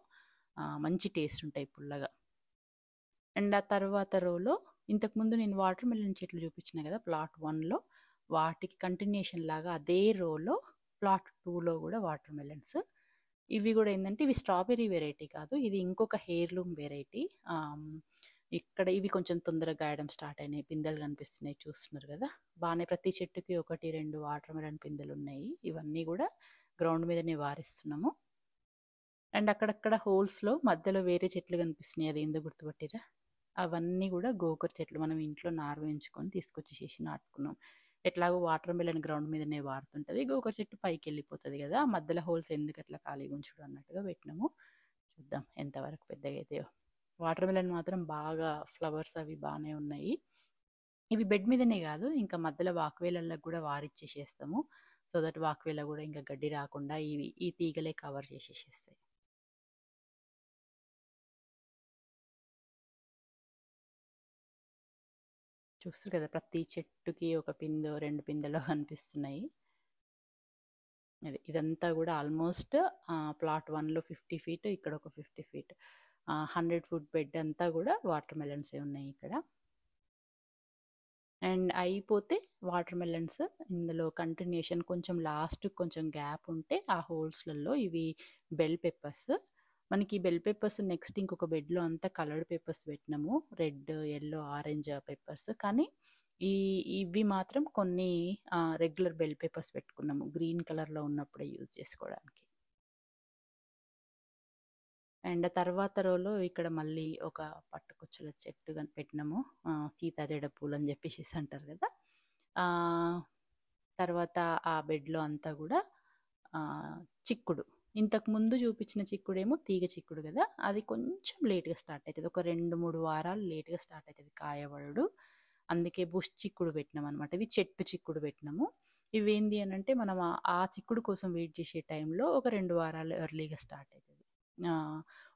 మంచి టేస్ట్ ఉంటాయి పుల్లగా. అండ్ ఆ తర్వాత రోలో ఇంతకుముందు నేను వాటర్ మెలన్ చెట్లు చూపించిన కదా ప్లాట్ 1లో, వాటికి కంటిన్యూషన్ లాగా అదే రోలో ప్లాట్ 2లో కూడా వాటర్ మెలన్స్. ఇవి కూడా ఏంటంటే ఇవి స్ట్రాబెర్రీ వెరైటీ కాదు, ఇది ఇంకొక హెయిర్లూమ్ వెరైటీ. ఇక్కడ ఇవి కొంచెం తొందరగా గాయడం స్టార్ట్ అయినాయి, పిందెలు కనిపిస్తున్నాయి చూస్తున్నారు కదా. బాగానే ప్రతి చెట్టుకి 1-2 వాటర్ మెలన్ పిందెలు ఉన్నాయి. ఇవన్నీ కూడా గ్రౌండ్ మీదనే వారిస్తున్నాము. అండ్ అక్కడక్కడ హోల్స్లో మధ్యలో వేరే చెట్లు కనిపిస్తున్నాయి, అది ఎందుకు గుర్తుపట్టిరా? అవన్నీ కూడా గోకర చెట్లు, మనం ఇంట్లో నారు వేయించుకొని తీసుకొచ్చి చేసి నాటుకున్నాం. ఎట్లాగో వాటర్ మిలన్ గ్రౌండ్ మీదనే వారుతుంటుంది, గోకర చెట్టు పైకి వెళ్ళిపోతుంది కదా, మధ్యలో హోల్స్ ఎందుకు అట్లా ఖాళీగా ఉంచుడు అన్నట్టుగా పెట్టినాము. చూద్దాం ఎంతవరకు పెద్దగా అవుతాయో. వాటర్ మిలన్ మాత్రం బాగా ఫ్లవర్స్ అవి బాగానే ఉన్నాయి. ఇవి బెడ్ మీదనే కాదు, ఇంకా మధ్యలో వాక్వేలల్లో కూడా వారిచ్చేసేస్తాము. సో దట్ వాక్వేల కూడా ఇంకా గడ్డి రాకుండా ఈ తీగలే కవర్ చేసేసేస్తాయి. చూస్తారు కదా, ప్రతి చెట్టుకి ఒక పిందో 2 పిందెలో కనిపిస్తున్నాయి. ఇదంతా కూడా ఆల్మోస్ట్ ప్లాట్ 1లో 50 ఫీట్, ఇక్కడ ఒక 50 ఫీట్, 100 ఫుట్ బెడ్ అంతా కూడా వాటర్ మెలన్సే ఉన్నాయి ఇక్కడ. అండ్ అయిపోతే వాటర్ మెలన్స్ ఇందులో కంటిన్యూషన్ కొంచెం లాస్ట్ కొంచెం గ్యాప్ ఉంటే ఆ హోల్స్లలో ఇవి బెల్ పెప్పర్స్. మనకి బెల్ పెప్పర్స్ నెక్స్ట్ ఇంకొక బెడ్లో అంతా కలర్డ్ పెప్పర్స్ పెట్టినాము, రెడ్, ఎల్లో, ఆరెంజ్ పెప్పర్స్. కానీ ఇవి మాత్రం కొన్ని రెగ్యులర్ బెల్ పెప్పర్స్ పెట్టుకున్నాము, గ్రీన్ కలర్లో ఉన్నప్పుడే యూజ్ చేసుకోవడానికి. అండ్ తర్వాత రోలో ఇక్కడ మళ్ళీ ఒక పట్టుకొచ్చుల చెట్టు పెట్టినాము, సీతాజడ పూలు అని చెప్పేసి అంటారు కదా. తర్వాత ఆ బెడ్లో అంతా కూడా చిక్కుడు. ఇంతకు ముందు చూపించిన చిక్కుడేమో తీగ చిక్కుడు కదా, అది కొంచెం లేట్గా స్టార్ట్ అవుతుంది, ఒక 2-3 వారాలు లేట్గా స్టార్ట్ అవుతుంది కాయబడు. అందుకే బుష్ చిక్కుడు పెట్టినాం అనమాట, ఇది చెట్టు చిక్కుడు పెట్టినాము. ఇవేంది అని అంటే మనం ఆ చిక్కుడు కోసం వెయిట్ చేసే టైంలో ఒక 2 వారాలు ఎర్లీగా స్టార్ట్ అవుతుంది.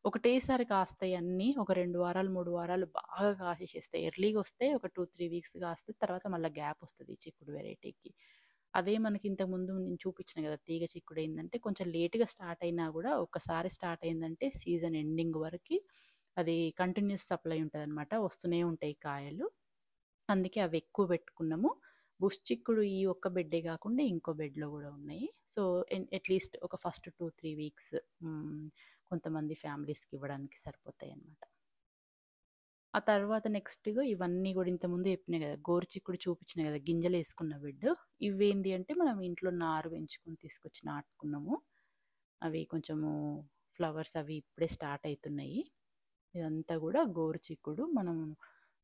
ఒకటేసారి కాస్తాయి అన్నీ, ఒక 2 వారాలు 3 వారాలు బాగా కాసేసేస్తాయి. ఎర్లీగా వస్తే ఒక 2-3 వీక్స్ కాస్తే తర్వాత మళ్ళీ గ్యాప్ వస్తుంది చిక్కుడు వెరైటీకి. అదే మనకి ఇంతకుముందు నేను చూపించిన కదా తీగ చిక్కుడు, ఏంటంటే కొంచెం లేట్గా స్టార్ట్ అయినా కూడా ఒక్కసారి స్టార్ట్ అయిందంటే సీజన్ ఎండింగ్ వరకు అది కంటిన్యూస్ సప్లై ఉంటుంది అనమాట, వస్తూనే ఉంటాయి కాయలు. అందుకే అవి ఎక్కువ పెట్టుకున్నాము. బుష్ చిక్కుడు ఈ ఒక్క బెడ్డే కాకుండా ఇంకో బెడ్లో కూడా ఉన్నాయి. సో అట్లీస్ట్ ఒక ఫస్ట్ 2-3 వీక్స్ కొంతమంది ఫ్యామిలీస్కి ఇవ్వడానికి సరిపోతాయి అన్నమాట. ఆ తర్వాత నెక్స్ట్గా ఇవన్నీ కూడా ఇంతకుముందు చెప్పినాయి కదా, గోరుచిక్కుడు చూపించిన కదా గింజలు వేసుకున్న బెడ్. ఇవేంది అంటే మనం ఇంట్లో నారు పెంచుకొని తీసుకొచ్చి నాటుకున్నాము. అవి కొంచెము ఫ్లవర్స్ అవి ఇప్పుడే స్టార్ట్ అవుతున్నాయి. ఇదంతా కూడా గోరుచిక్కుడు మనం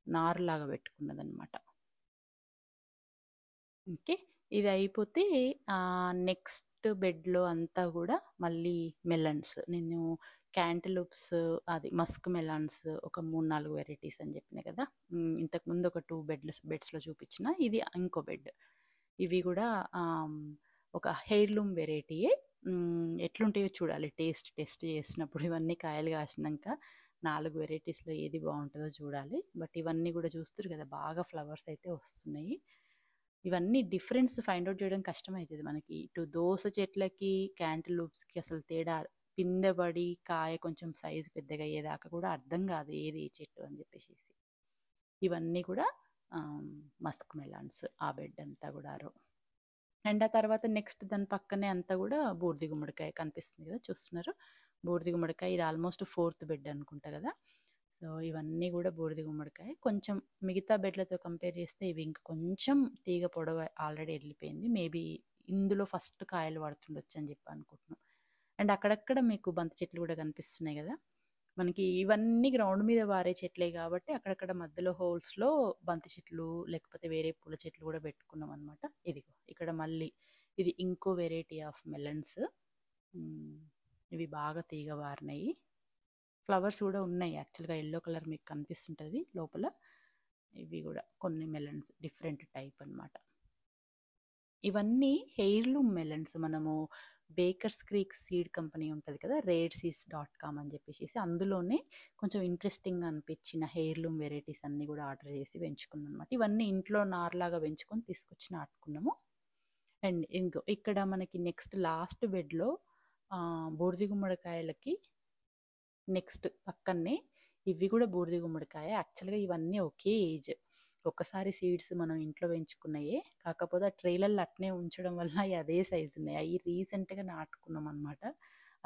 నారులాగా పెట్టుకున్నదనమాట. ఓకే, ఇది అయిపోతే నెక్స్ట్ బెడ్లో అంతా కూడా మళ్ళీ మెలన్స్. నేను క్యాంటలూప్స్, అది మస్క్ మెలాన్స్ ఒక 3-4 వెరైటీస్ అని చెప్పిన కదా. ఇంతకుముందు ఒక 2 బెడ్స్లో చూపించిన, ఇది ఇంకో బెడ్. ఇవి కూడా ఒక హెయిర్లూమ్ వెరైటీయే. ఎట్లుంటాయో చూడాలి, టెస్ట్ చేసినప్పుడు. ఇవన్నీ కాయలు కాసినాక 4 వెరైటీస్లో ఏది బాగుంటుందో చూడాలి. బట్ ఇవన్నీ కూడా చూస్తారు కదా బాగా ఫ్లవర్స్ అయితే వస్తున్నాయి. ఇవన్నీ డిఫరెన్స్ ఫైండ్ అవుట్ చేయడం కష్టమవుతుంది మనకి. ఇటు దోస చెట్లకి క్యాంటలూప్స్కి అసలు తేడా, పిందెబడి కాయ కొంచెం సైజు పెద్దగా అయ్యేదాకా కూడా అర్థం కాదు ఏది ఏ చెట్టు అని చెప్పేసి. ఇవన్నీ కూడా మస్క్ మెలాన్స్, ఆ బెడ్ అంతా కూడా అండ్ ఆ తర్వాత నెక్స్ట్ దాని పక్కనే అంతా కూడా బూడిది గుమ్మడికాయ కనిపిస్తుంది కదా, చూస్తున్నారు బూడిది గుమ్మడికాయ. ఇది ఆల్మోస్ట్ 4th బెడ్ అనుకుంటా కదా. సో ఇవన్నీ కూడా బూడిది గుమ్మడికాయ. కొంచెం మిగతా బెడ్లతో కంపేర్ చేస్తే ఇవి ఇంకా కొంచెం తీగ పొడవు ఆల్రెడీ వెళ్ళిపోయింది. మేబీ ఇందులో ఫస్ట్ కాయలు పడుతుండొచ్చు అని చెప్పి అనుకుంటున్నాం. అండ్ అక్కడక్కడ మీకు బంతి చెట్లు కూడా కనిపిస్తున్నాయి కదా. మనకి ఇవన్నీ గ్రౌండ్ మీద వారే చెట్లే కాబట్టి అక్కడక్కడ మధ్యలో హోల్స్లో బంతి చెట్లు లేకపోతే వేరే పూల చెట్లు కూడా పెట్టుకున్నాం అనమాట. ఇదిగో ఇక్కడ మళ్ళీ ఇది ఇంకో వెరైటీ ఆఫ్ మెలన్స్. ఇవి బాగా తీగ వారినాయి, ఫ్లవర్స్ కూడా ఉన్నాయి. యాక్చువల్గా ఎల్లో కలర్ మీకు కనిపిస్తుంటుంది లోపల. ఇవి కూడా కొన్ని మెలన్స్ డిఫరెంట్ టైప్ అనమాట. ఇవన్నీ హెయిర్లూమ్ మెలన్స్. మనము బేకర్స్ క్రీక్ సీడ్ కంపెనీ ఉంటుంది కదా, rareseeds.com అని చెప్పేసి, అందులోనే కొంచెం ఇంట్రెస్టింగ్ అనిపించిన హెయిర్లూమ్ వెరైటీస్ అన్నీ కూడా ఆర్డర్ చేసి పెంచుకున్నాం అనమాట. ఇవన్నీ ఇంట్లో నార్లాగా పెంచుకొని తీసుకొచ్చి నాటుకున్నాము. అండ్ ఇంకో ఇక్కడ మనకి నెక్స్ట్ లాస్ట్ బెడ్లో బూడిది గుమ్మడికాయలకి నెక్స్ట్ పక్కనే ఇవి కూడా బూడిది గుమ్మడికాయ. యాక్చువల్గా ఇవన్నీ ఒకే ఏజ్, ఒక్కసారి సీడ్స్ మనం ఇంట్లో పెంచుకున్నాయే, కాకపోతే ఆ ట్రైలర్లు అట్నే ఉంచడం వల్ల అదే సైజు ఉన్నాయి. అవి రీసెంట్గా నాటుకున్నాం అనమాట.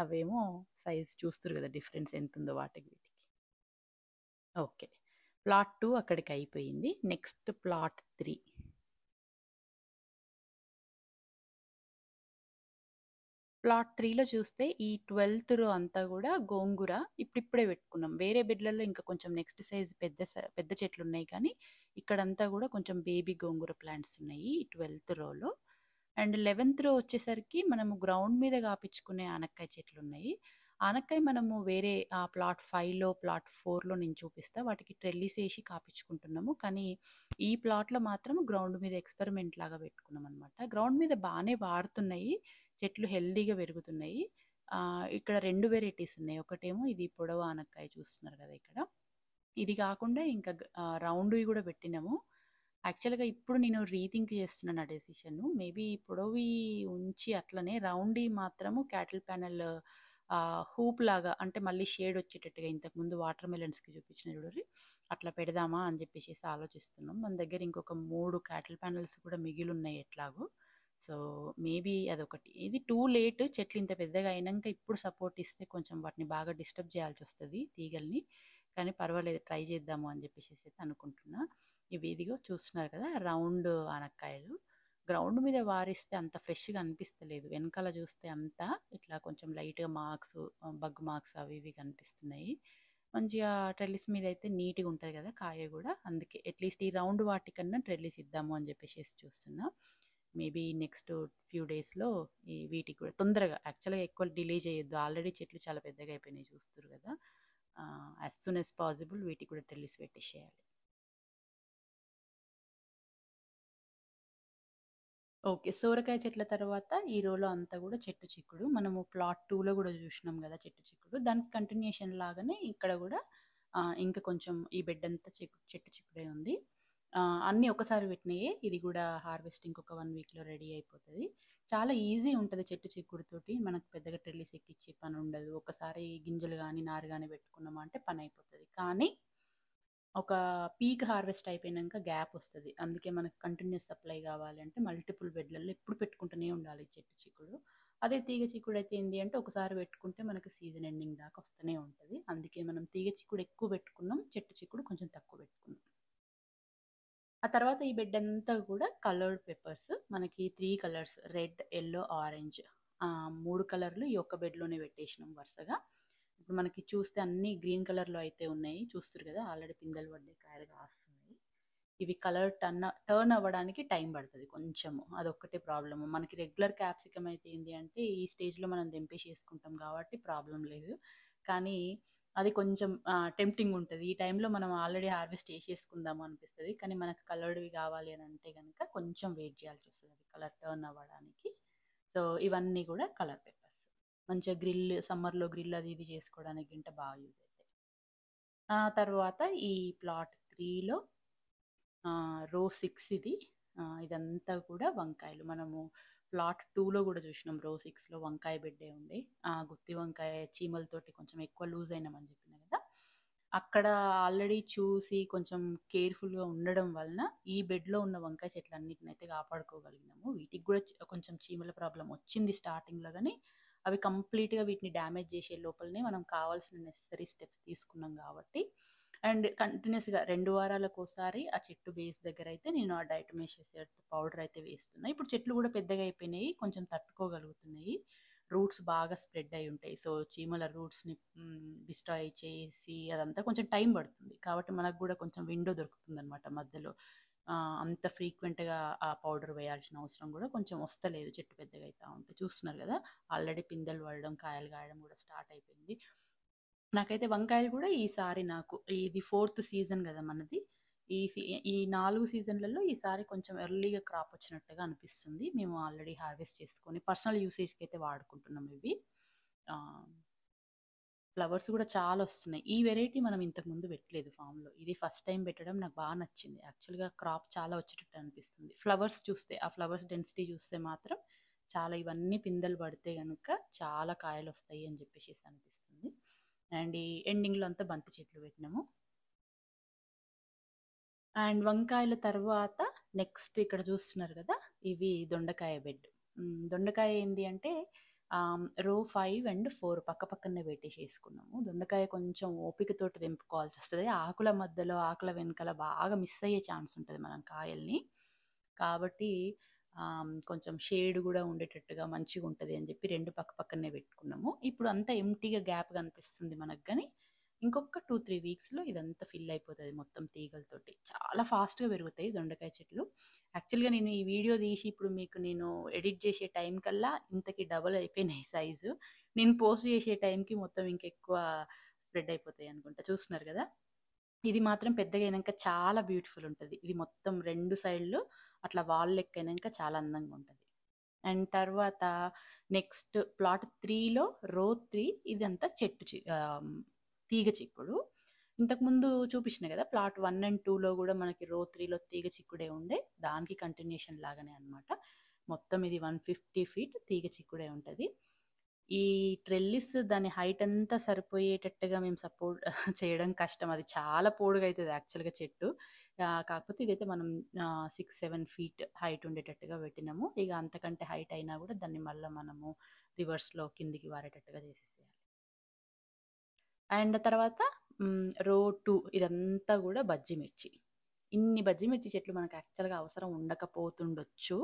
అవేమో సైజ్ చూస్తురు కదా డిఫరెన్స్ ఎంత ఉందో వాటికి వీటికి. ఓకే, ప్లాట్ 2 అక్కడికి అయిపోయింది. Next plot 3. ప్లాట్ 3లో చూస్తే ఈ 12th రో అంతా కూడా గోంగూర ఇప్పుడిప్పుడే పెట్టుకున్నాం. వేరే బెడ్లలో ఇంకా కొంచెం నెక్స్ట్ సైజ్ పెద్ద చెట్లు ఉన్నాయి, కానీ ఇక్కడంతా కూడా కొంచెం బేబీ గోంగూర ప్లాంట్స్ ఉన్నాయి ఈ 12th రోలో. అండ్ 11th రో వచ్చేసరికి మనము గ్రౌండ్ మీద కాపించుకునే ఆనక్కాయ చెట్లు ఉన్నాయి. ఆనక్కాయ మనము వేరే ప్లాట్ 5లో ప్లాట్ 4లో నేను చూపిస్తా, వాటికి ట్రెల్లీస్ వేసి కాపించుకుంటున్నాము. కానీ ఈ ప్లాట్లో మాత్రం గ్రౌండ్ మీద ఎక్స్పెరిమెంట్ లాగా పెట్టుకున్నాం అనమాట. గ్రౌండ్ మీద బాగానే వాడుతున్నాయి, చెట్లు హెల్దీగా పెరుగుతున్నాయి. ఇక్కడ 2 వెరైటీస్ ఉన్నాయి. ఒకటేమో ఇది పొడవు ఆనక్కాయ చూస్తున్నారు కదా ఇక్కడ, ఇది కాకుండా ఇంకా రౌండ్వి కూడా పెట్టినాము. యాక్చువల్గా ఇప్పుడు నేను రీథింక్ చేస్తున్నాను ఆ డెసిషన్. మేబీ పొడవి ఉంచి అట్లనే రౌండ్వి మాత్రము క్యాటిల్ ప్యానెల్ హూప్ లాగా, అంటే మళ్ళీ షేడ్ వచ్చేటట్టుగా ఇంతకుముందు వాటర్ మెలన్స్కి చూపించిన చూడరి అట్లా పెడదామా అని చెప్పేసి ఆలోచిస్తున్నాం. మన దగ్గర ఇంకొక 3 క్యాటిల్ ప్యానెల్స్ కూడా మిగిలి ఉన్నాయి ఎట్లాగో. సో మేబీ అదొకటి. ఇది టూ లేట్, చెట్లు ఇంత పెద్దగా అయినాక ఇప్పుడు సపోర్ట్ ఇస్తే కొంచెం వాటిని బాగా డిస్టర్బ్ చేయాల్సి వస్తుంది తీగల్ని. కానీ పర్వాలేదు, ట్రై చేద్దాము అని చెప్పేసి అయితే అనుకుంటున్నా. ఇవి ఇదిగో చూస్తున్నారు కదా రౌండ్ ఆనక్కాయలు. గ్రౌండ్ మీద వారిస్తే అంత ఫ్రెష్గా అనిపిస్తలేదు, వెనకాల చూస్తే అంతా ఇట్లా కొంచెం లైట్గా మార్క్స్, బగ్ మార్క్స్ అవి ఇవి కనిపిస్తున్నాయి. మంచిగా ట్రెల్లిస్ మీద అయితే నీట్గా ఉంటుంది కదా కాయ కూడా, అందుకే అట్లీస్ట్ ఈ రౌండ్ వాటికన్నా ట్రెల్లిస్ ఇద్దాము అని చెప్పేసి చూస్తున్నా. మేబీ నెక్స్ట్ ఫ్యూ డేస్లో ఈ వీటికి కూడా తొందరగా, యాక్చువల్గా ఎక్కువ డిలే చేయొద్దు, ఆల్రెడీ చెట్లు చాలా పెద్దగా అయిపోయినాయి చూస్తారు కదా. యాజ్ సూన్ యాజ్ పాసిబుల్ వీటికి కూడా ట్రెల్లిస్ పెట్టేసేయాలి. ఓకే, సోరకాయ చెట్ల తర్వాత ఈ రోలో అంతా కూడా చెట్టు చిక్కుడు. మనము ప్లాట్ 2లో కూడా చూసినాం కదా చెట్టు చిక్కుడు, దానికి కంటిన్యూషన్ లాగానే ఇక్కడ కూడా ఇంకా కొంచెం ఈ బెడ్ అంతా చెట్టు చిక్కుడే ఉంది. అన్నీ ఒకసారి పెట్టినాయే, ఇది కూడా హార్వెస్ట్ ఇంకొక 1 వీక్లో రెడీ అయిపోతుంది. చాలా ఈజీ ఉంటుంది చెట్టు చిక్కుడుతోటి, మనకు పెద్దగా ట్రెల్లిస్ ఎక్కిచ్చే పని ఉండదు. ఒకసారి గింజలు కానీ నారు కానీ పెట్టుకున్నామా అంటే పని అయిపోతుంది. కానీ ఒక పీక్ హార్వెస్ట్ అయిపోయినాక గ్యాప్ వస్తుంది, అందుకే మనకు కంటిన్యూస్ సప్లై కావాలి అంటే మల్టిపుల్ బెడ్లలో ఎప్పుడు పెట్టుకుంటూనే ఉండాలి చెట్టు చిక్కుడు. అదే తీగ చిక్కుడు అయితే ఏంటి అంటే ఒకసారి పెట్టుకుంటే మనకి సీజన్ ఎండింగ్ దాకా వస్తూనే ఉంటుంది. అందుకే మనం తీగ చిక్కుడు ఎక్కువ పెట్టుకున్నాం, చెట్టు చిక్కుడు కొంచెం తక్కువ పెట్టుకున్నాం. ఆ తర్వాత ఈ బెడ్ అంతా కూడా కలర్డ్ పెప్పర్స్, మనకి 3 కలర్స్ రెడ్, ఎల్లో, ఆరెంజ్, 3 కలర్లు ఈ ఒక్క బెడ్లోనే పెట్టేసినాం వరుసగా. ఇప్పుడు మనకి చూస్తే అన్ని గ్రీన్ కలర్లో అయితే ఉన్నాయి, చూస్తారు కదా ఆల్రెడీ పిందెలు పడ్డాయి, కాయలు కాస్తున్నాయి. ఇవి కలర్ టర్న్ అవ్వడానికి టైం పడుతుంది కొంచెము, అదొక్కటే ప్రాబ్లము. మనకి రెగ్యులర్ క్యాప్సికమ్ అయితే ఏంటి అంటే ఈ స్టేజ్లో మనం తెంపేసి వేసుకుంటాం కాబట్టి ప్రాబ్లం లేదు. కానీ అది కొంచెం టెంప్టింగ్ ఉంటుంది, ఈ టైంలో మనం ఆల్రెడీ హార్వెస్ట్ చేసేసుకుందాము అనిపిస్తుంది. కానీ మనకు కలర్డ్వి కావాలి అని అంటే కనుక కొంచెం వెయిట్ చేయాల్సి వస్తుంది అది కలర్ టర్న్ అవ్వడానికి. సో ఇవన్నీ కూడా కలర్ పేపర్స్, మంచిగా గ్రిల్, సమ్మర్లో గ్రిల్ అది ఇది చేసుకోవడానికి గింట బాగా యూజ్ అవుతాయి. తర్వాత ఈ ప్లాట్ 3లో రో 6 ఇది. ఇదంతా కూడా వంకాయలు. మనము ప్లాట్ 2లో కూడా చూసినాం, రో 6లో వంకాయ బెడ్డే ఉండే. గుత్తి వంకాయ చీమలతోటి కొంచెం ఎక్కువ లూజ్ అయినామని చెప్పిన కదా, అక్కడ ఆల్రెడీ చూసి కొంచెం కేర్ఫుల్గా ఉండడం వలన ఈ బెడ్లో ఉన్న వంకాయ చెట్లు అన్నిటిని అయితే కాపాడుకోగలిగినాము. వీటికి కూడా కొంచెం చీమల ప్రాబ్లం వచ్చింది స్టార్టింగ్లో, కానీ అవి కంప్లీట్గా వీటిని డ్యామేజ్ చేసే లోపలనే మనం కావాల్సిన నెసరీ స్టెప్స్ తీసుకున్నాం కాబట్టి. అండ్ కంటిన్యూస్గా 2 వారాలకు ఒకసారి ఆ చెట్టు బేస్ దగ్గర అయితే నేను ఆ డైటమేషియస్ ఎర్త్ పౌడర్ అయితే వేస్తున్నా. ఇప్పుడు చెట్లు కూడా పెద్దగా అయిపోయినాయి, కొంచెం తట్టుకోగలుగుతున్నాయి, రూట్స్ బాగా స్ప్రెడ్ అయి ఉంటాయి. సో చీమల రూట్స్ని డిస్ట్రాయ్ చేసి అదంతా కొంచెం టైం పడుతుంది, కాబట్టి మనకు కూడా కొంచెం విండో దొరుకుతుంది అనమాట మధ్యలో. అంత ఫ్రీక్వెంట్గా ఆ పౌడర్ వేయాల్సిన అవసరం కూడా కొంచెం వస్తలేదు, చెట్టు పెద్దగా అవుతూ ఉంటే. చూస్తున్నారు కదా ఆల్రెడీ పిందెలు పడడం, కాయలు కాయడం కూడా స్టార్ట్ అయిపోయింది. నాకైతే వంకాయలు కూడా ఈసారి, నాకు ఇది 4th సీజన్ కదా మనది, ఈ 4 సీజన్లలో ఈసారి కొంచెం ఎర్లీగా క్రాప్ వచ్చినట్టుగా అనిపిస్తుంది. మేము ఆల్రెడీ హార్వెస్ట్ చేసుకొని పర్సనల్ యూసేజ్కి అయితే వాడుకుంటున్నాం ఇవి. ఫ్లవర్స్ కూడా చాలా వస్తున్నాయి. ఈ వెరైటీ మనం ఇంతకుముందు పెట్టలేదు ఫామ్లో, ఇది ఫస్ట్ టైం పెట్టడం, నాకు బాగా నచ్చింది. యాక్చువల్గా క్రాప్ చాలా వచ్చేటట్టు అనిపిస్తుంది. ఫ్లవర్స్ చూస్తే, ఆ ఫ్లవర్స్ డెన్సిటీ చూస్తే మాత్రం చాలా, ఇవన్నీ పిందెలు పడితే కనుక చాలా కాయలు వస్తాయి అని చెప్పేసి అనిపిస్తుంది. అండ్ ఈ ఎండింగ్లో అంతా బంతి చెట్లు పెట్టినాము. అండ్ వంకాయల తర్వాత నెక్స్ట్ ఇక్కడ చూస్తున్నారు కదా, ఇవి దొండకాయ బెడ్. దొండకాయ ఏంది అంటే రో 5 అండ్ 4 పక్కపక్కనే పెట్టేసేసుకున్నాము. దొండకాయ కొంచెం ఓపికతోటి తెంపుకోవాల్సి వస్తది. ఆకుల మధ్యలో, ఆకుల వెనకాల బాగా మిస్ అయ్యే ఛాన్స్ ఉంటది మనం కాయల్ని. కాబట్టి కొంచెం షేడ్ గూడా ఉండేటట్టుగా మంచిగుంటది అని జెప్పి 2 పక్కపక్కనే పెట్టుకున్నాము. ఇప్పుడు అంతా ఎంప్టీగా గ్యాప్ కనిపిస్తుంది మనకు గానీ, ఇంకొక 2, 3 వీక్స్‌లో ఇదంతా ఫిల్ అయిపోతది మొత్తం తీగలతోటి. చాలా ఫాస్ట్‌గా పెరుగుతాయి దొండకాయ చెట్లు. యాక్చువల్‌గా నేను ఈ వీడియో తీసి ఇప్పుడు మీకు నేను ఎడిట్ చేసే టైం కల్లా ఇంతకి డబుల్ అయిపోయినాయి సైజు. నేను పోస్ట్ చేసే టైంకి మొత్తం ఇంకెక్కువ స్ప్రెడ్ అయిపోతాయి అనుకుంటా. చూస్తున్నారు కదా! ఇది మాత్రం పెద్దగయినంక చాలా బ్యూటిఫుల్ ఉంటది. ఇది మొత్తం 2 సైడ్‌లు అట్లా వాల్ లెక్కయినంక చాలా అందంగా ఉంటది. అండ్ తర్వాత నెక్స్ట్ ప్లాట్ 3లో రో 3 ఇదంతా తీగ చిక్కుడు. ఇంతకుముందు చూపించిన కదా! ప్లాట్ 1 అండ్ 2లో గూడా మనకి రో 3లో తీగ చిక్కుడే ఉండే. దానికి కంటిన్యూషన్ లాగానే అన్నమాట. మొత్తం ఇది 150 ఫీట్ తీగ చిక్కుడే ఉంటది. ఈ ట్రెల్లిస్ దాని హైట్ అంతా సరిపోయేటట్టుగా మేము సపోర్ట్ చేయడం కష్టం. అది చాలా పొడుగైతది యాక్చువల్‌గా చెట్టు. కాకపోతే ఇదైతే మనం 6, 7 ఫీట్ హైట్ ఉండేటట్టుగా పెట్టినాము. ఇగ అంతకంటే హైట్ అయినా గూడా దాన్ని మళ్ళా మనము రివర్స్‌లో కిందికి వారేటట్టుగా చేసేసేయాలి. అండ్ తర్వాత రో 2 ఇదంతా గూడా బజ్జి మిర్చి. ఇన్ని బజ్జి మిర్చి చెట్లు మనకు యాక్చువల్‌గా అవసరం ఉండకపోతుండొచ్చు.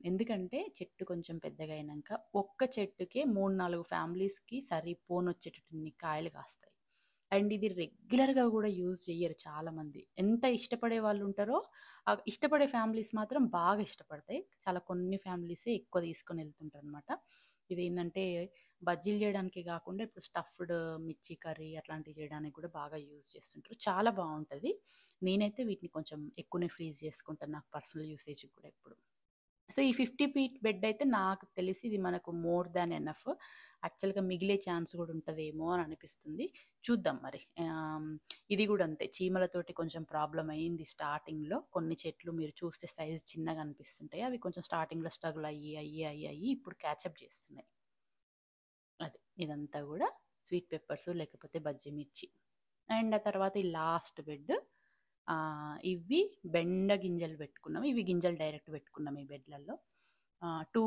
ఎందుకంటే చెట్టు కొంచెం పెద్దగయినంక ఒక్క చెట్టుకే 3, 4 ఫ్యామిలీస్‌కి సరిపోనొచ్చేటన్ని కాయలు కాస్తాయి. అండ్ ఇది రెగ్యులర్‌గా గూడా యూజ్ చెయ్యరు చాలామంది. ఎంత ఇష్టపడే వాళ్ళుంటారో, ఇష్టపడే ఫ్యామిలీస్ మాత్రం బాగా ఇష్టపడతాయి. చాలా కొన్ని ఫ్యామిలీసే ఎక్కువ తీసుకొనెళ్తుంటారనమాట. ఇదేందంటే బజ్జీలు జేయడానికే గాకుండా ఇప్పుడు స్టఫ్డ్ మిర్చి కర్రీ అట్లాంటివి జేయడానికి గూడా బాగా యూజ్ చేస్తుంటారు. చాలా బావుంటది. నేనైతే వీటిని కొంచెం ఎక్కువనే ఫ్రీజ్ చేసుకుంటాను నాకు పర్సనల్ యూసేజ్‌కి కూడా ఎప్పుడు. సో, ఈ 50 ఫీట్ బెడ్ అయితే నాకు తెలిసి ఇది మనకు మోర్ దాన్ ఎనఫ్. యాక్చువల్‌గా మిగిలే ఛాన్స్ గూడా ఉంటదేమో అని అనిపిస్తుంది. చూద్దాం మరి. ఇది గూడా అంతే చీమలతోటి కొంచెం ప్రాబ్లమ్ అయింది స్టార్టింగ్‌లో. కొన్ని చెట్లు మీరు చూస్తే సైజ్ చిన్నగా అనిపిస్తుంటాయి. అవి కొంచెం స్టార్టింగ్‌లో స్ట్రగుల్ అయ్యి ఇప్పుడు క్యాచప్ చేస్తున్నాయి. అది. ఇదంతా గూడా స్వీట్ పెప్పర్స్ లేకపోతే బజ్జి మిర్చి. అండ్ ఆ తర్వాత ఈ లాస్ట్ బెడ్ ఇవి బెండ గింజలు పెట్టుకున్నాం. ఇవి గింజలు డైరెక్ట్ పెట్టుకున్నాం ఈ బెడ్‌లలో. 2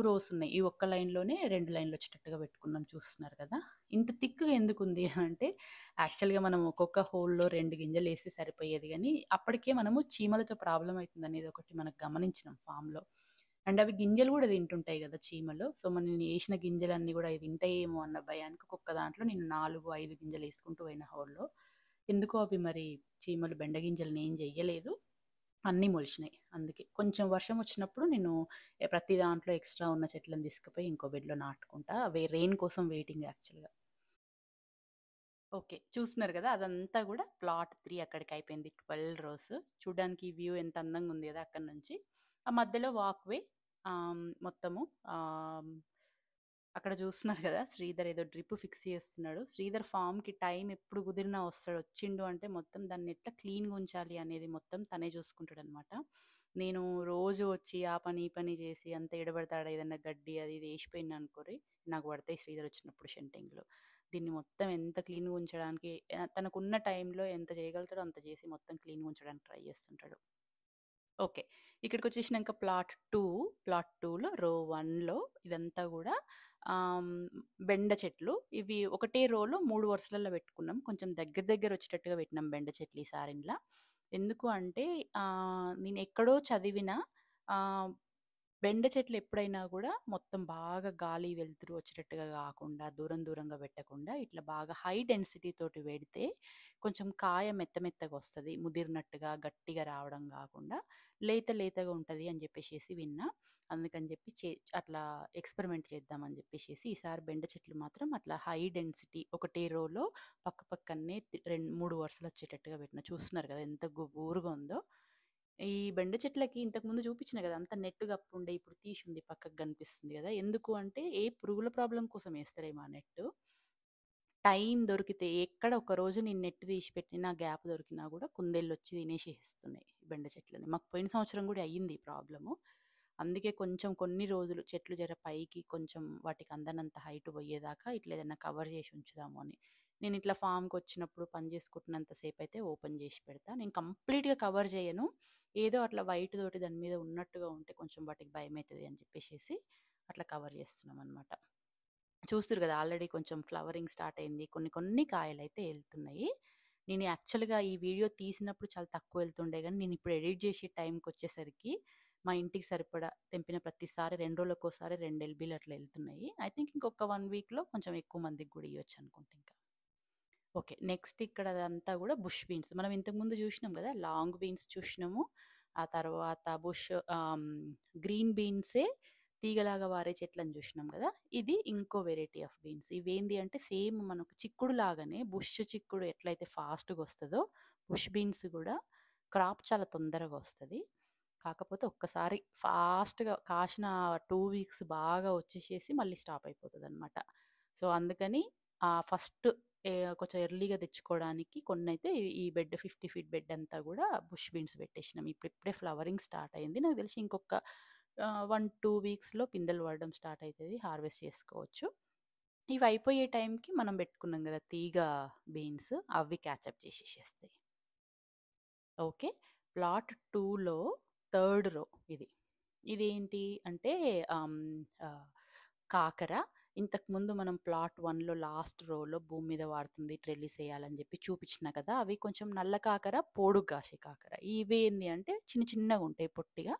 రోస్ ఉన్నాయి. ఈ ఒక్క లైన్‌లోనే 2 లైన్‌లు వచ్చేటట్టుగా పెట్టుకున్నాం చూస్తున్నారు కదా! ఇంత థిక్‌గా ఎందుకుంది అనంటే యాక్చువల్‌గా మనం ఒక్కొక్క హోల్‌లో 2 గింజలేస్తే సరిపోయేది గానీ, అప్పటికే మనము చీమలతో ప్రాబ్లమ్ అయితుందనేది ఒకటి మనకు గమనించినాం ఫామ్‌లో. అండ్ అవి గింజలు గూడా తింటుంటాయి గదా చీమలు. సో, నేను ఏసిన గింజలన్నీ గూడా అవి తింటాయేమో అన్న భయానికి ఒక్కొక్క దాంట్లో నేను 4, 5 గింజలేసుకుంటూ పోయిన హోల్‌లో. ఎందుకో అవి మరి చీమలు బెండ గింజలని ఏం జెయ్యలేదు. అన్నీ మొలిచినాయి. అందుకే. కొంచెం వర్షం వచ్చినప్పుడు నేను ప్రతి దాంట్లో ఎక్స్‌ట్రా ఉన్న చెట్లను తీసుకుపోయి ఇంకో బెడ్‌లో నాటుకుంటా. రెయిన్ కోసం వెయిటింగ్ యాక్చువల్‌గా. ఓకే. చూస్తున్నారు గదా! అదంతా గూడా ప్లాట్ 3 అక్కడికయిపోయింది. 12 రోస్. చూడ్డానికి వ్యూ ఎంత అందంగుంది గదా! అక్కడి నుంచి. ఆ మధ్యలో వాక్‌వే మొత్తము ఆహ్, అక్కడ చూస్తున్నారు గదా! శ్రీధర్ ఏదో డ్రిప్ ఫిక్స్ చేస్తున్నాడు. శ్రీధర్ ఫార్మ్‌కి టైం ఎప్పుడు కుదిరినా వస్తాడు. వచ్చిండు అంటే మొత్తం దాన్ని ఎట్లా క్లీన్‌గా ఉంచాలి అనేది మొత్తం తనే చూసుకుంటాడనమాట. నేను రోజు వచ్చి ఆ పని, ఈ పని చేసి అంత ఏడబడితే ఆడ ఏదన్నా గడ్డి అది ఇది ఏసిపోయిందనుకోరి నాకు పడతాయి శ్రీధర్ వచ్చినప్పుడు షెంటింగ్‌లు. దీన్ని మొత్తం ఎంత క్లీన్‌గా ఉంచడానికి తనకున్న టైంలో ఎంత చేయగలుగుతాడో అంత చేసి మొత్తం క్లీన్‌గా ఉంచడానికి ట్రై చేస్తుంటాడు. ఓకే. ఇక్కడికొచ్చేసినంక ప్లాట్ 2లో రో 1లో ఇదంతా గూడా ఆహ్, బెండ చెట్లు. ఇవి ఒకటే రోలో 3 వరుసలలో పెట్టుకున్నాం. కొంచెం దగ్గర దగ్గర వచ్చేటట్టుగా పెట్టినాం బెండ చెట్లు ఈసారిండ్ల. ఎందుకు అంటే నేనెక్కడో చదివిన ఆహ్, బెండ చెట్లు ఎప్పుడైనా గూడా మొత్తం బాగా గాలి, వెలుతురు వచ్చేటట్టుగా గాకుండా, దూరం దూరంగా పెట్టకుండా, ఇట్లా బాగా హై డెన్సిటీ తోటి పెడితే కొంచెం కాయ మెత్త మెత్తగొస్తది. ముదిరినట్టుగా, గట్టిగా రావడం గాకుండా, లేత లేతగా ఉంటది అని జెప్పేసేసి విన్నా. అందుకని జెప్పి అట్లా ఎక్స్‌పెరిమెంట్ చేద్దామని జెప్పేసేసి ఈసారి బెండ చెట్లు మాత్రం అట్లా హై డెన్సిటీ ఒకటే రోలో పక్కనే 3 వరుసలొచ్చేటట్టుగా పెట్టినా. చూస్తున్నారు గదా! ఎంత గుబురుగా ఉందో. ఈ బెండ చెట్లకి ఇంతకుముందు చూపించిన గదా! అంతా నెట్ కప్పుండే ఇప్పుడు తీసింది పక్కకు కనిపిస్తుంది గదా! ఎందుకు అంటే ఏ పురుగుల ప్రాబ్లమ్ కోసం ఏస్తరేమో ఆ నెట్టు. టైం దొరికితే ఎక్కడ ఒకరోజు నేను నెట్ తీసి పెట్టినా, గ్యాప్ దొరికినా గూడా కుందేళ్ళొచ్చి తినేసేస్తున్నాయి బెండ చెట్లని. మాకు పోయిన సంవత్సరం గూడా అయ్యింది ఈ ప్రాబ్లము. అందుకే కొంచెం కొన్ని రోజులు చెట్లు జర పైకి కొంచెం వాటికి అందనంత హైట్ పోయేదాకా ఇట్లా ఏదన్నా కవర్ జేసి ఉంచుదాము అని. నేను ఇట్లా ఫార్మ్‌కొచ్చినప్పుడు పని చేసుకుంటున్నంత సేపయితే ఓపెన్ జేసి పెడతా. నేను కంప్లీట్‌గా కవర్ జేయను. ఏదో అట్లా వైట్ తోటి దాని మీద ఉన్నట్టుగా ఉంటే కొంచెం వాటికి భయమైతది అని చెప్పేసేసి అట్లా కవర్ చేస్తున్నామనమాట. చూస్తుర్రు కదా! ఆల్రెడీ కొంచెం ఫ్లవరింగ్ స్టార్ట్ అయింది. కొన్ని కొన్ని కాయలైతే ఎళ్తున్నాయి. నేను యాక్చువల్‌గా ఈ వీడియో తీసినప్పుడు చాలా తక్కువ ఎళ్తుండే గానీ, నేనిప్పుడు ఎడిట్ చేసే టైంకొచ్చేసరికి మా ఇంటికి సరిపడా తెంపిన ప్రతిసారి 2 రోజులకోసారి 2 ఎల్‌బీలు అట్లా ఎళ్తున్నాయి. ఐ థింక్ ఇంకొక 1 వీక్‌లో కొంచెం ఎక్కువ మందికి గూడా ఇయ్యొచ్చనుకుంటా ఇంకా. ఓకే. నెక్స్ట్ ఇక్కడ అదంతా గూడా బుష్ బీన్స్. మనం ఇంతకుముందు జూషినాం గదా! లాంగ్ బీన్స్ చూషినాము. ఆ తర్వాత గ్రీన్ బీన్సే తీగలాగా పారే చెట్లని జూషినాం గదా! ఇది ఇంకో వెరైటీ ఆఫ్ బీన్స్. ఇవేంది అంటే సేమ్ మనకు చిక్కుడు లాగానే బుష్ చిక్కుడు ఎట్లయితే ఫాస్ట్‌గొస్తదో, బుష్ బీన్స్ గూడా క్రాప్ చాలా తొందరగా ఒస్తది. కాకపోతే ఒక్కసారి ఫాస్ట్‌గా కాశిన 2 వీక్స్ బాగా వచ్చేసేసి మళ్ళీ స్టాప్ అయిపోతదనమాట. సో, అందుకని ఫస్ట్ కొంచెం ఎర్లీగా తెచ్చుకోవడానికి కొన్నైతే ఈ బెడ్ 50 ఫీట్ బెడ్ అంతా గూడా బుష్ బీన్స్ పెట్టేసినాం. ఇప్పుడిప్పుడే ఫ్లవరింగ్ స్టార్ట్ అయింది. నాకు తెలిసి ఇంకొక 1, 2 వీక్స్‌లో పిందెలు పడడం స్టార్ట్ అయితది. హార్వెస్ట్ చేసుకోవచ్చు. ఇవి అయిపోయే టైంకి మనం పెట్టుకున్నాం గదా! తీగ బీన్స్ అవి క్యాచప్ చేసేసేస్తాయి. ఓకే. ప్లాట్ 2లో థర్డ్ రో ఇది. ఇదేంటి అంటే ఆహ్, ఆహ్, కాకర. ఇంతకుముందు మనం ప్లాట్ 1లో లాస్ట్ రోలో భూమి మీద వాడుతుంది ట్రెల్లిస్ ఎయాలని జెప్పి చూపించిన కదా! అవి కొంచెం నల్ల కాకర, పొడుగ్గా కాసే కాకర. ఇవేంది అంటే చిన్న చిన్నగుంటాయి పొట్టిగా.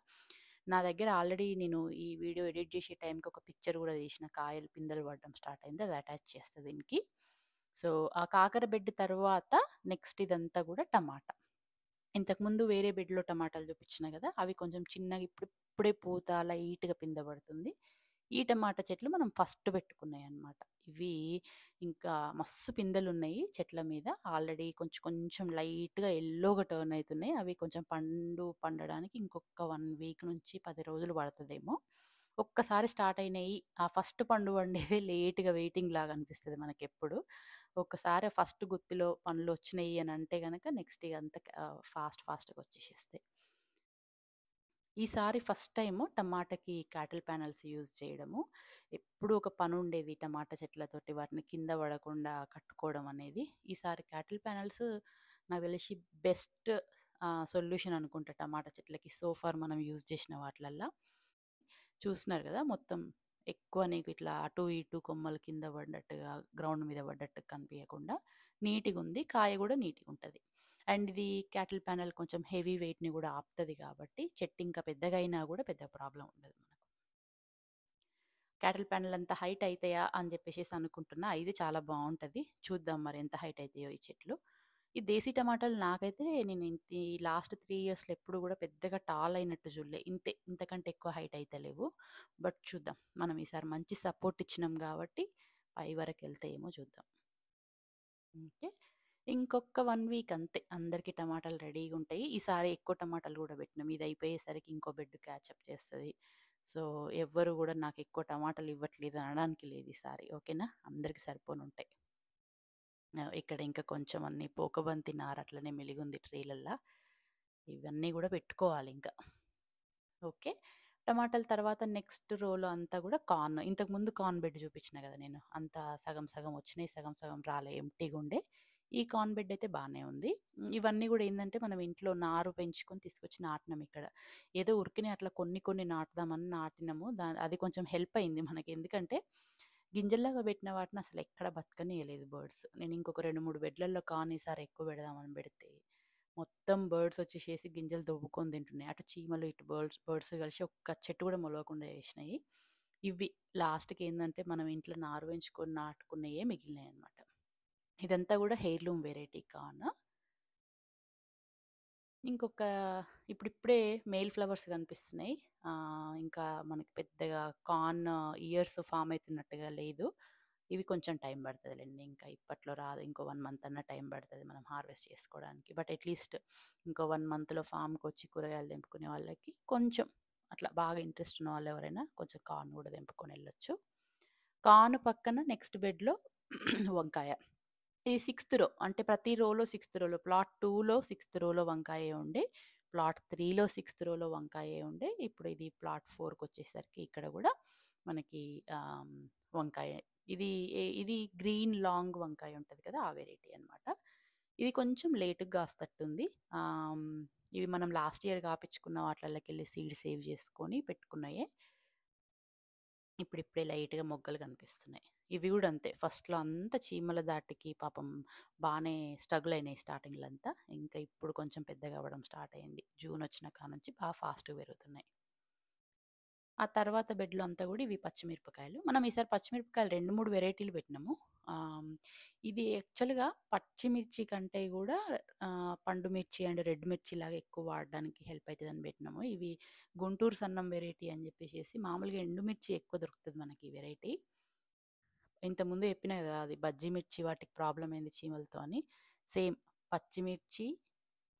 నా దగ్గర ఆల్రెడీ నేను ఈ వీడియో ఎడిట్ చేసే టైంకి ఒక పిక్చర్ గూడా తీసిన. కాయలు పిందెలు పడడం స్టార్ట్ అయింది. అది అటాచ్ చేస్తా దీనికి. సో, ఆ కాకర బెడ్ తర్వాత నెక్స్ట్ ఇదంతా గూడా టమాటా. ఇంతకుముందు వేరే బెడ్‌లో టమాటాలు చూపించిన గదా! అవి కొంచెం చిన్నగా ఇప్పుడిప్పుడే పూత లైట్‌గా పింద పడుతుంది. ఈ టమాటా చెట్లు మనం ఫస్ట్ పెట్టుకున్నాయన్నమాట. ఇవి ఇంకా మస్తు పిందెలున్నాయి చెట్ల మీద. ఆల్రెడీ కొంచెం కొంచెం లైట్‌గా యెల్లోగా టర్న్ అయితున్నాయి. అవి కొంచెం పండడానికి ఇంకొక 1 వీక్ నుంచి 10 రోజులు పడతదేమో. ఒక్కసారి స్టార్ట్ అయినయి ఆ ఫస్ట్ పండు పండేదే లేట్‌గా వెయిటింగ్ లాగా అనిపిస్తది మనకెప్పుడు. ఒక్కసారి ఫస్ట్ గుత్తిలో పండ్లొచ్చినయి అనంటే గనక నెక్స్ట్ ఇగ అంతా ఫాస్ట్‌గా వచ్చేసేస్తాయి. ఈసారి ఫస్ట్ టైము టమాటాకి క్యాటిల్ ప్యానెల్స్ యూజ్ చేయడము. ఎప్పుడూ ఒక పనుండేది టమాటా చెట్లతోటి వాటిని కింద పడకుండా కట్టుకోవడం అనేది. ఈసారి క్యాటిల్ ప్యానెల్స్ నాకు తెలిసి బెస్ట్ సొల్యూషన్ అనుకుంటా టమాటా చెట్లకి సో ఫార్ మనం యూజ్ చేసిన వాటిలల్ల. చూస్తున్నారు గదా! మొత్తం ఎక్కువ నీకు ఇట్లా అటు ఇటు కొమ్మలు కింద పడ్డట్టుగా, గ్రౌండ్ మీద పడ్డట్టు కనిపియకుండా నీట్‌గుంది. కాయ గూడా నీట్‌గుంటది. అండ్ ఇది క్యాటిల్ ప్యానెల్ కొంచెం హెవీ వెయిట్‌ని గూడా ఆపుతది కాబట్టి చెట్టు ఇంకా పెద్దగా అయినా గూడా పెద్ద ప్రాబ్లమ్ ఉండదు మనకు. క్యాటిల్ ప్యానెల్ అంత హైట్ అయితాయా అని జెప్పేసేసి అనుకుంటున్నా. ఇది చాలా బావుంటది. చూద్దాం మరి ఎంత హైట్ అయితాయో ఈ చెట్లు. ఈ దేశీ టమాటాలు నాకైతే నేను ఈ లాస్ట్ 3 ఇయర్స్‌లో ఎప్పుడు గూడా పెద్దగా టాల్ అయినట్టు జూడలే. ఇంతే ఇంతకంటే ఎక్కువ హైట్ అయితలేవు. బట్ చూద్దాం. మనం ఈసారి మంచి సపోర్ట్ ఇచ్చినాం గాబట్టి పై వరకెళ్తాయేమో చూద్దాం. ఓకే. ఇంకొక 1 వీక్ అంతే. అందరికి టమాటాలు రెడీగుంటాయి. ఈసారి ఎక్కువ టమాటాలు గూడా పెట్టినాం. ఇది అయిపోయేసరికి ఇంకో బెడ్ క్యాచప్ చేస్తది. సో, ఎవ్వరు గూడా నాకెక్కువ టమాటాలు ఇవ్వట్లేదు అనడానికి లేదు ఈసారి. ఓకేనా? అందరికి సరిపోనుంటాయి. ఇక్కడ ఇంకా కొంచెం అన్ని పోకబంతి నార అట్లనే మెలిగుంది ట్రేలల్లా. ఇవన్నీ గూడా పెట్టుకోవాలింక. ఓకే. టమాటాల తర్వాత నెక్స్ట్ రోలో అంతా గూడా కార్న్. ఇంతకుముందు కార్న్ బెడ్ చూపించిన గదా నేను. అంతా సగం సగం వచ్చినాయి. సగం సగం రాలే ఎంప్టీగుండే. ఈ కార్న్ బెడ్ అయితే బానే ఉంది. ఇవన్నీ గూడా ఏందంటే మనం ఇంట్లో నారు పెంచుకొని తీసుకొచ్చి నాటినాం ఇక్కడ. ఏదో ఉరికినే అట్లా కొన్ని కొన్ని నాటుదామని నాటినాము. అది కొంచెం హెల్ప్ అయింది మనకి. ఎందుకంటే గింజల్లాగా పెట్టిన వాటిని అసలెక్కడ బతకనియలేదు బర్డ్స్. నేను ఇంకొక 2, 3 బెడ్‌లలో కార్న్ ఈసారి ఎక్కువ పెడదామని పెడితే మొత్తం బర్డ్స్ వచ్చేసేసి గింజలు దొవ్వుకొని తింటున్నాయి. అటు చీమలు, ఇటు బర్డ్స్ కలిసి ఒక్క చెట్టు కూడా మొలవకుండా చేసినాయి. ఇవి లాస్ట్‌కి ఏందంటే మనం ఇంట్లో నారు పెంచుకొని నాటుకున్నయే మిగిలినాయన్నమాట. ఇదంతా కూడా హెయిర్‌లూమ్ వెరైటీ కార్న్. ఇంకొక ఇప్పుడిప్పుడే మేల్ ఫ్లవర్స్ కనిపిస్తున్నాయి. ఇంకా మనకి పెద్దగా కార్న్ ఇయర్స్ ఫార్మ్ అయితున్నట్టుగా లేదు. ఇవి కొంచెం టైం పడతదిలెండి. ఇంకా ఇప్పట్లో రాదు. ఇంకో 1 మంత్ అన్నా టైం పడతది మనం హార్వెస్ట్ చేసుకోవడానికి. బట్ అట్‌లీస్ట్ ఇంకో 1 మంత్‌లో ఫార్మ్‌కొచ్చి కూరగాయలు తెంపుకునే వాళ్ళకి కొంచెం అట్లా బాగా ఇంట్రెస్ట్ ఉన్న వాళ్ళు ఎవరైనా కొంచెం కార్న్ కూడా తెంపుకొని వెళ్ళొచ్చు. కార్న్ పక్కన నెక్స్ట్ బెడ్‌లో వంకాయ. ఈ సిక్స్త్ రో అంటే ప్రతి రోలో సిక్స్త్ రోలో ప్లాట్ 2లో సిక్స్త్ రోలో వంకాయే ఉండే. ప్లాట్ 3లో సిక్స్త్ రోలో వంకాయే ఉండే. ఇప్పుడు ఇది ప్లాట్ 4కొచ్చేసరికి ఇక్కడ గూడా మనకి ఆహ్, వంకాయ. ఇది ఇది గ్రీన్ లాంగ్ వంకాయ ఉంటది కదా! ఆ వెరైటీ అన్నమాట. ఇది కొంచెం లేట్‌గా కాస్తట్టుంది. ఆహ్, ఇవి మనం లాస్ట్ ఇయర్ కాపిచ్చుకున్న వాటిలలోకెళ్ళి సీడ్ సేవ్ చేసుకొని పెట్టుకున్నయే. ఇప్పుడిప్పుడే లైట్‌గా మొగ్గలు కనిపిస్తున్నాయి. ఇవి గూడా అంతే. ఫస్ట్‌లో అంతా చీమల దాటికి పాపం బానే స్ట్రగుల్ అయినాయి స్టార్టింగ్‌లో అంతా. ఇంకా ఇప్పుడు కొంచెం పెద్దగా అవ్వడం స్టార్ట్ అయింది. జూన్ వచ్చిన కానుంచి ఫాస్ట్‌గా పెరుగుతున్నాయి. ఆ తర్వాత బెడ్‌లో అంతా గూడా ఇవి పచ్చిమిరపకాయలు. మనం ఈసారి పచ్చిమిరపకాయలు 2, 3 వెరైటీలు పెట్టినాము. ఆహ్, ఇది యాక్చువల్‌గా పచ్చిమిర్చి కంటే గూడా పండు మిర్చి అండ్ రెడ్ మిర్చి లాగా ఎక్కువ వాడడానికి హెల్ప్ అయితదని పెట్టినాము. ఇవి గుంటూరు సన్నం వెరైటీ అని చెప్పేసేసి మామూలుగా ఎండుమిర్చి ఎక్కువ దొరుకుతది మనకి ఈ వెరైటీ. ఇంతకుముందు చెప్పినా గదా! అది బజ్జీ మిర్చి వాటికి ప్రాబ్లమ్ అయింది చీమలతో అని. సేమ్ పచ్చిమిర్చి,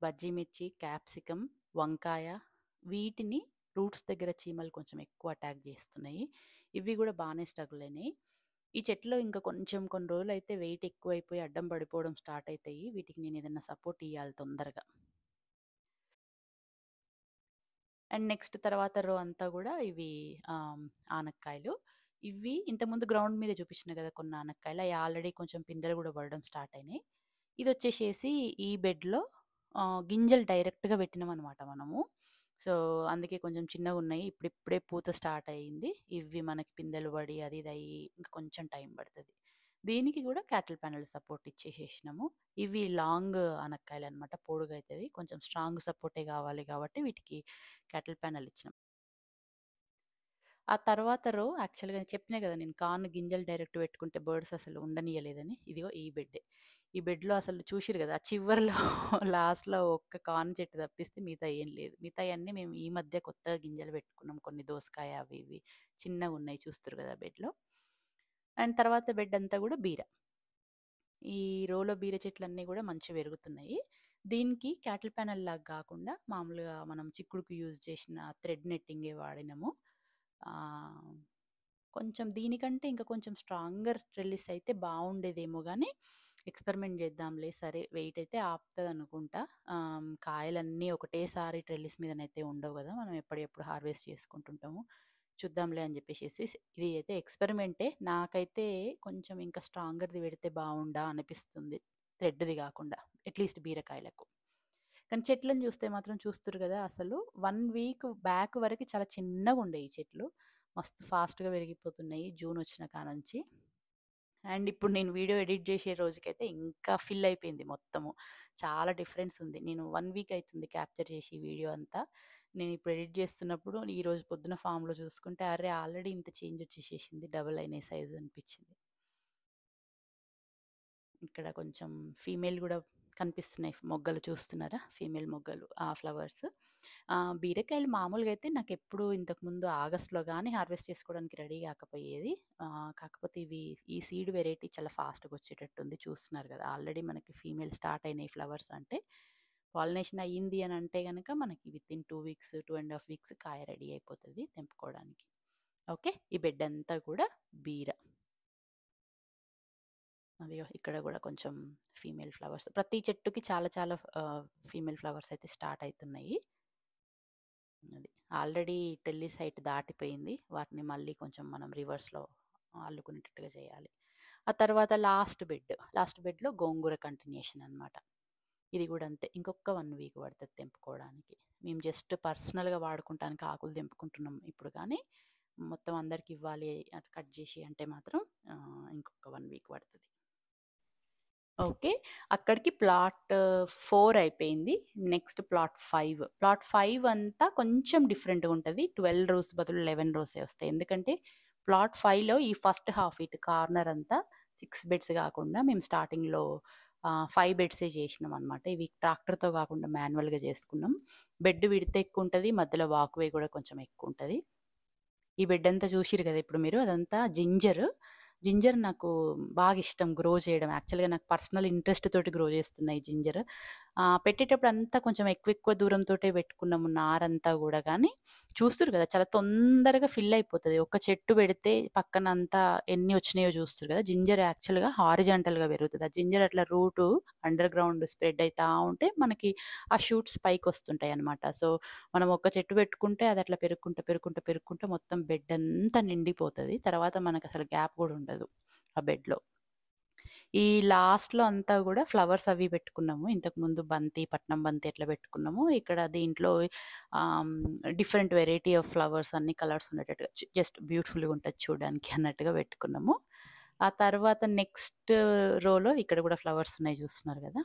బజ్జీ మిర్చి, క్యాప్సికమ్, వంకాయ వీటిని రూట్స్ దగ్గర చీమలు కొంచెం ఎక్కువ అటాక్ జేస్తున్నాయి. ఇవి గూడా బానే స్ట్రగుల్ అయినాయి. ఈ చెట్లు ఇంకా కొంచెం కొన్ని రోజులైతే వెయిట్ ఎక్కువైపోయి అడ్డం పడిపోవడం స్టార్ట్ అయితాయి. వీటికి నేనేదన్నా సపోర్ట్ ఇయ్యాలి తొందరగా. అండ్ నెక్స్ట్ తర్వాత రో అంతా గూడా ఇవి ఆనక్కాయలు. ఇవి ఇంతకుముందు గ్రౌండ్ మీద చూపించిన గదా! కొన్ని ఆనక్కాయలు. అయి ఆల్రెడీ కొంచెం పిందెలు గూడా పడడం స్టార్ట్ అయినాయి. ఇదొచ్చేసేసి ఈ బెడ్‌లో గింజలు డైరెక్ట్‌గా పెట్టినామనమాట మనము. సో, అందుకే కొంచెం చిన్నగున్నాయి. ఇప్పుడిప్పుడే పూత స్టార్ట్ అయింది. ఇవి మనకి పిందెలు పడి అది ఇది అయ్యి ఇంకా కొంచెం టైం పడతది. దీనికి గూడా క్యాటిల్ ప్యానెల్ సపోర్ట్ ఇచ్చేసేసినాము. ఇవి లాంగ్ ఆనక్కాయలనమాట. పొడుగైతది. కొంచెం స్ట్రాంగ్ సపోర్టే గావాలి గాబట్టి వీటికి క్యాటిల్ ప్యానెల్ ఇచ్చినాం. ఆ తర్వాత రో యాక్చువల్‌గా చెప్పినా గదా! నేను కార్న్ గింజలు డైరెక్ట్ పెట్టుకుంటే బర్డ్స్ అసలు ఉండనీయలేదని. ఇదిగో ఈ బెడ్డే. ఈ బెడ్‌లో అసలు చూషిర్రు గదా! ఆ చివర్లో లాస్ట్‌లో ఒక్క కార్న్ చెట్టు తప్పిస్తే మిగతాయి ఏం లేదు. మిగతాయన్నీ మేము ఈ మధ్య కొత్తగా గింజలు పెట్టుకున్నాం. కొన్ని దోసకాయ అవి ఇవి చిన్నగున్నాయి చూస్తుర్రు గదా! బెడ్‌లో. అండ్ తర్వాత బెడ్ అంతా గూడా బీర. ఈ రోలో బీర చెట్లన్నీ గూడా మంచిగా పెరుగుతున్నాయి. దీనికి క్యాటిల్ ప్యానెల్ లాగా గాకుండా మామూలుగా మనం చిక్కుడుకి యూజ్ చేసిన థ్రెడ్ నెట్టింగే వాడినాము. ఆహ్, కొంచెం దీనికంటే ఇంకా కొంచెం స్ట్రాంగర్ ట్రెల్లిస్ అయితే బావుండేదేమో గానీ, ఎక్స్‌పెరిమెంట్ చేద్దాంలే సరే వెయిట్ అయితే ఆపుతదనుకుంటా. కాయలన్నీ ఒకటేసారి ట్రెల్లిస్ మీదనైతే ఉండవు గదా! మనం ఎప్పటియప్పుడు హార్వెస్ట్ చేసుకుంటుంటాము. చూద్దాంలే అని జెప్పేసేసి ఇది అయితే ఎక్స్‌పెరిమెంటే. నాకైతే కొంచెం ఇంకా స్ట్రాంగర్‌ది పెడితే బావుండా అనిపిస్తుంది. థ్రెడ్‌ది గాకుండా. అట్‌లీస్ట్ బీరకాయలకు. కానీ చెట్లను చూస్తే మాత్రం చూస్తుర్రు గదా! అసలు 1 వీక్ బ్యాక్ వరకి చాలా చిన్నగుండే ఈ చెట్లు. మస్తు ఫాస్ట్‌గా పెరిగిపోతున్నాయి జూన్ వచ్చిన కానుంచి. అండ్ ఇప్పుడు నేను వీడియో ఎడిట్ చేసే రోజుకైతే ఇంకా ఫిల్ అయిపోయింది మొత్తము. చాలా డిఫరెన్స్ ఉంది. నేను 1 వీక్ అయితుంది క్యాప్చర్ చేసి వీడియో అంతా. నేను ఇప్పుడు ఎడిట్ చేస్తున్నప్పుడు ఈరోజు పొద్దున ఫామ్‌లో చూసుకుంటే అరె! ఆల్రెడీ ఇంత చేంజ్ వచ్చేసేసింది. డబుల్ అయినాయి సైజ్ అనిపించింది. ఇక్కడ కొంచెం ఫీమేల్ గూడా కనిపిస్తున్నాయి. మొగ్గలు చూస్తున్నారా? ఫీమేల్ మొగ్గలు. ఆ ఫ్లవర్స్. బీరకాయలు మామూలుగా అయితే నాకెప్పుడు ఇంతకుముందు ఆగస్ట్‌లో గాని హార్వెస్ట్ చేసుకోవడానికి రెడీ కాకపోయేది. కాకపోతే ఇవి ఈ సీడ్ వెరైటీ చాలా ఫాస్ట్‌గా వచ్చేటట్టుంది. చూస్తున్నారు గదా! ఆల్రెడీ మనకి ఫీమేల్ స్టార్ట్ అయినాయి ఫ్లవర్స్ అంటే. పాలినేషన్ అయ్యింది అని అంటే గనక మనకి వితిన్ 2 వీక్స్, 2 ½ వీక్స్ కాయ రెడీ అయిపోతది తెంపుకోవడానికి. ఓకే. ఈ బెడ్ అంతా కూడా బీర. అదిగో ఇక్కడ గూడా కొంచెం ఫీమేల్ ఫ్లవర్స్. ప్రతి చెట్టుకి చాలా చాలా ఫీమేల్ ఫ్లవర్స్ అయితే స్టార్ట్ అయితున్నాయి. అది. ఆల్రెడీ టెల్లిస్ హైట్ దాటిపోయింది. వాటిని మళ్ళీ కొంచెం మనం రివర్స్‌లో అల్లుకునేటట్టుగా చేయాలి. ఆ తర్వాత లాస్ట్ బెడ్. లాస్ట్ బెడ్‌లో గోంగూర కంటిన్యూయేషన్ అన్నమాట. ఇది గూడా అంతే. ఇంకొక 1 వీక్ పడతది తెంపుకోవడానికి. మేము జస్ట్ పర్సనల్‌గా వాడుకుంటానికి ఆకులు తెంపుకుంటున్నాం ఇప్పుడు గానీ, మొత్తం అందరికి ఇవ్వాలి అటు కట్ జేసి అంటే మాత్రం ఇంకొక 1 వీక్ పడతది. ఓకే. అక్కడికి ప్లాట్ 4 అయిపోయింది. Next plot 5. ప్లాట్ 5 అంతా కొంచెం డిఫరెంట్‌గా ఉంటది. 12 రోస్ బదులు 11 రోసే వస్తాయి. ఎందుకంటే ప్లాట్ 5లో ఈ ఫస్ట్ హాఫ్ ఇటు కార్నర్ అంతా 6 బెడ్స్ గాకుండా మేము స్టార్టింగ్‌లో 5 బెడ్సే చేసినామనమాట. ఇవి ట్రాక్టర్‌తో గాకుండా మాన్యువల్‌గా చేసుకున్నాం. బెడ్ విడ్త్ ఎక్కువుంటది. మధ్యలో వాక్‌వే గూడా కొంచెం ఎక్కువుంటది. ఈ బెడ్డంతా చూషిర్రు గదా! ఇప్పుడు మీరు అదంతా జింజర్. జింజర్ నాకు బాగిష్టం గ్రో చేయడం. యాక్చువల్‌గా నాకు పర్సనల్ ఇంట్రెస్ట్ తోటి గ్రో చేస్తున్నా ఈ జింజర్. పెట్టేటప్పుడు అంతా కొంచెం ఎక్కువ ఎక్కువ దూరంతోటే పెట్టుకున్నాము నారంతా గూడా గానీ, చూస్తుర్రు గదా! చాలా తొందరగా ఫిల్ అయిపోతది. ఒక చెట్టు పెడితే పక్కనంతా ఎన్ని వచ్చినాయో చూస్తుర్రు గదా! జింజర్ యాక్చువల్‌గా హారిజాంటల్‌గా పెరుగుతది. ఆ జింజర్ అట్లా రూటు అండర్ గ్రౌండ్ స్ప్రెడ్ అయితా ఉంటే మనకి ఆ షూట్స్ పైకొస్తుంటాయన్నమాట. సో మనం ఒక్క చెట్టు పెట్టుకుంటే అది అట్లా పెరుగుకుంటా మొత్తం బెడ్ అంతా నిండిపోతది. తర్వాత మనకసలు గ్యాప్ గూడా ఉండదు ఆ బెడ్‌లో. ఈ లాస్ట్‌లో అంతా గూడా ఫ్లవర్స్ అవి పెట్టుకున్నాము. ఇంతకుముందు బంతి, పట్నం బంతి ఎట్లా పెట్టుకున్నామో, ఇక్కడ దీంట్లో ఆహ్, డిఫరెంట్ వెరైటీ ఆఫ్ ఫ్లవర్స్ అన్ని కలర్స్ ఉండేటట్టుగా జస్ట్ బ్యూటిఫుల్‌గా ఉంటది చూడడానికి అన్నట్టుగా పెట్టుకున్నాము. ఆ తర్వాత నెక్స్ట్ రోలో ఇక్కడ గూడా ఫ్లవర్స్ ఉన్నాయి చూస్తున్నారు గదా!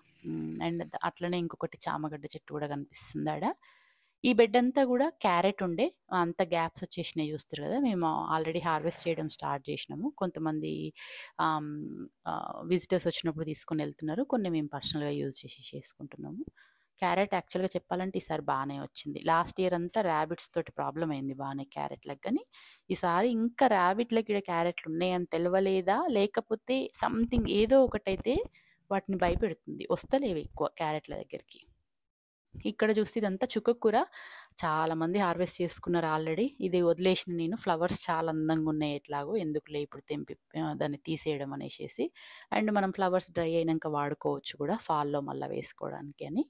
అండ్ అట్లనే ఇంకొకటి చామగడ్డ చెట్టు గూడా కనిపిస్తుంది ఆడ. ఈ బెడ్ అంతా గూడా క్యారెట్ ఉండే. అంత గ్యాప్స్ వచ్చేసినాయి చూస్తుర్రు గదా! మేము ఆల్రెడీ హార్వెస్ట్ చేయడం స్టార్ట్ జేసినాము. కొంతమంది ఆహ్, విజిటర్స్ వచ్చినప్పుడు తీసుకొనెళ్తున్నారు. కొన్ని మేము పర్సనల్‌గా యూజ్ చేసుకుంటున్నాము. క్యారెట్ యాక్చువల్‌గా చెప్పాలంటే ఈసారి బానే వచ్చింది. లాస్ట్ ఇయర్ అంతా రాబిట్స్ తోటి ప్రాబ్లమ్ అయింది బానే క్యారెట్‌లకి గానీ, ఈసారి ఇంకా రాబిట్‌లకి ఈడ క్యారెట్లు ఉన్నాయని తెలవలేదా? లేకపోతే సంథింగ్ ఏదో ఒకటైతే వాటిని భయపెడుతుంది. వస్తలేవు ఎక్కువ క్యారెట్‌ల దగ్గరికి. ఇక్కడ చూస్తే ఇదంతా చుక్కకూర. చాలా మంది హార్వెస్ట్ చేసుకున్నారు ఆల్రెడీ. ఇది వదిలేసిన నేను. ఫ్లవర్స్ చాలా అందంగున్నాయి ఎట్లాగో ఎందుకులే ఇప్పుడు తెంపి దాన్ని తీసేయడం అనేసేసి. అండ్ మనం ఫ్లవర్స్ డ్రై అయినంక వాడుకోవచ్చు గూడా ఫాల్‌లో మళ్ళా వేసుకోవడానికి అని.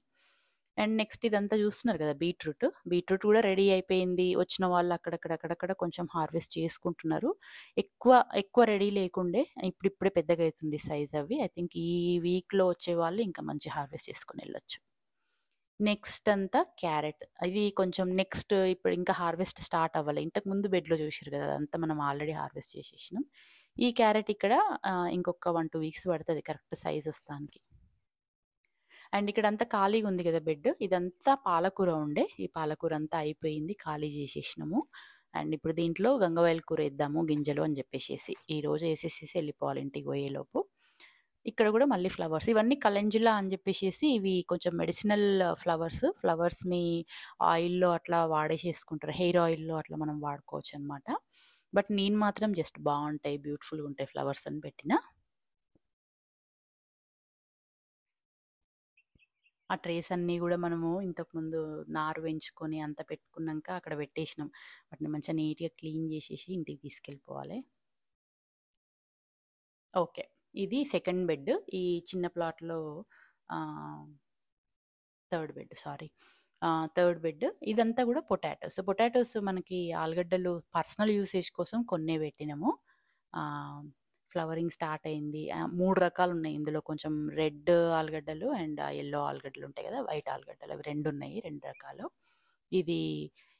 అండ్ నెక్స్ట్ ఇదంతా చూస్తున్నారు కదా బీట్రూట్. బీట్రూట్ కూడా రెడీ అయిపోయింది. వచ్చిన వాళ్ళు అక్కడక్కడ కొంచెం హార్వెస్ట్ చేసుకుంటున్నారు. ఎక్కువ ఎక్కువ రెడీ లేకుండే ఇప్పుడిప్పుడే పెద్దగయితుంది సైజ్ అవి. ఐ థింక్ ఈ వీక్‌లో వచ్చేవాళ్ళు ఇంకా మంచి హార్వెస్ట్ చేసుకొనెళ్ళొచ్చు. నెక్స్ట్ అంతా క్యారెట్. ఇది కొంచెం నెక్స్ట్ ఇప్పుడు ఇంకా హార్వెస్ట్ స్టార్ట్ అవ్వలే. ఇంతకుముందు బెడ్‌లో చూసిర్రు గదా! అదంతా మనం ఆల్రెడీ హార్వెస్ట్ చేసేసినాం. ఈ క్యారెట్ ఇక్కడ ఇంకొక 1, 2 వీక్స్ పడతది కరెక్ట్ సైజ్ వస్తానికి. అండ్ ఇక్కడంతా ఖాళీగుంది గదా బెడ్. ఇదంతా పాలకూర ఉండే. ఈ పాలకూర అంతా అయిపోయింది. ఖాళీ జేసేసినాము. అండ్ ఇప్పుడు దీంట్లో గంగవాయల కూర ఏద్దాము గింజలు అని జెప్పేసేసి. ఈరోజు ఏసేసేసి ఎళ్ళిపోవాలి ఇంటికి పోయేలోపు. ఇక్కడ గూడా మళ్ళీ ఫ్లవర్స్. ఇవన్నీ కలెంజులా అని జెప్పేసేసి ఇవి కొంచెం మెడిసినల్ ఫ్లవర్స్. ఫ్లవర్స్‌ని ఆయిల్‌లో అట్లా వాడేసేసుకుంటారు. హెయిర్ ఆయిల్‌లో అట్లా మనం వాడుకోవచ్చనమాట. బట్ నేను మాత్రం జస్ట్ బావుంటాయి, బ్యూటిఫుల్‌గుంటాయి ఫ్లవర్స్ అని పెట్టిన. ఆ ట్రేస్ అన్నీ గూడా మనము ఇంతకుముందు నారు పెంచుకొని అంతా పెట్టుకున్నంక అక్కడ పెట్టేసినాం. వాటిని మంచిగా నీట్‌గా క్లీన్ జేసేసి ఇంటికి తీసుకెళ్ళిపోవాలి. ఓకే. ఇది సెకండ్ బెడ్. ఈ చిన్న ప్లాట్‌లో ఆహ్, third bed sorry. Third bed. ఇదంతా గూడా పొటాటోస్. పొటాటోస్ మనకి ఆలుగడ్డలు పర్సనల్ యూసేజ్ కోసం కొన్నే పెట్టినాము. ఆహ్, ఫ్లవరింగ్ స్టార్ట్ అయింది. 3 రకాలున్నాయి ఇందులో కొంచెం రెడ్ ఆలుగడ్డలు అండ్ యెల్లో ఆలుగడ్డలు ఉంటాయి గదా! వైట్ ఆలుగడ్డలు అవి 2 ఉన్నాయి. 2 రకాలు. ఇది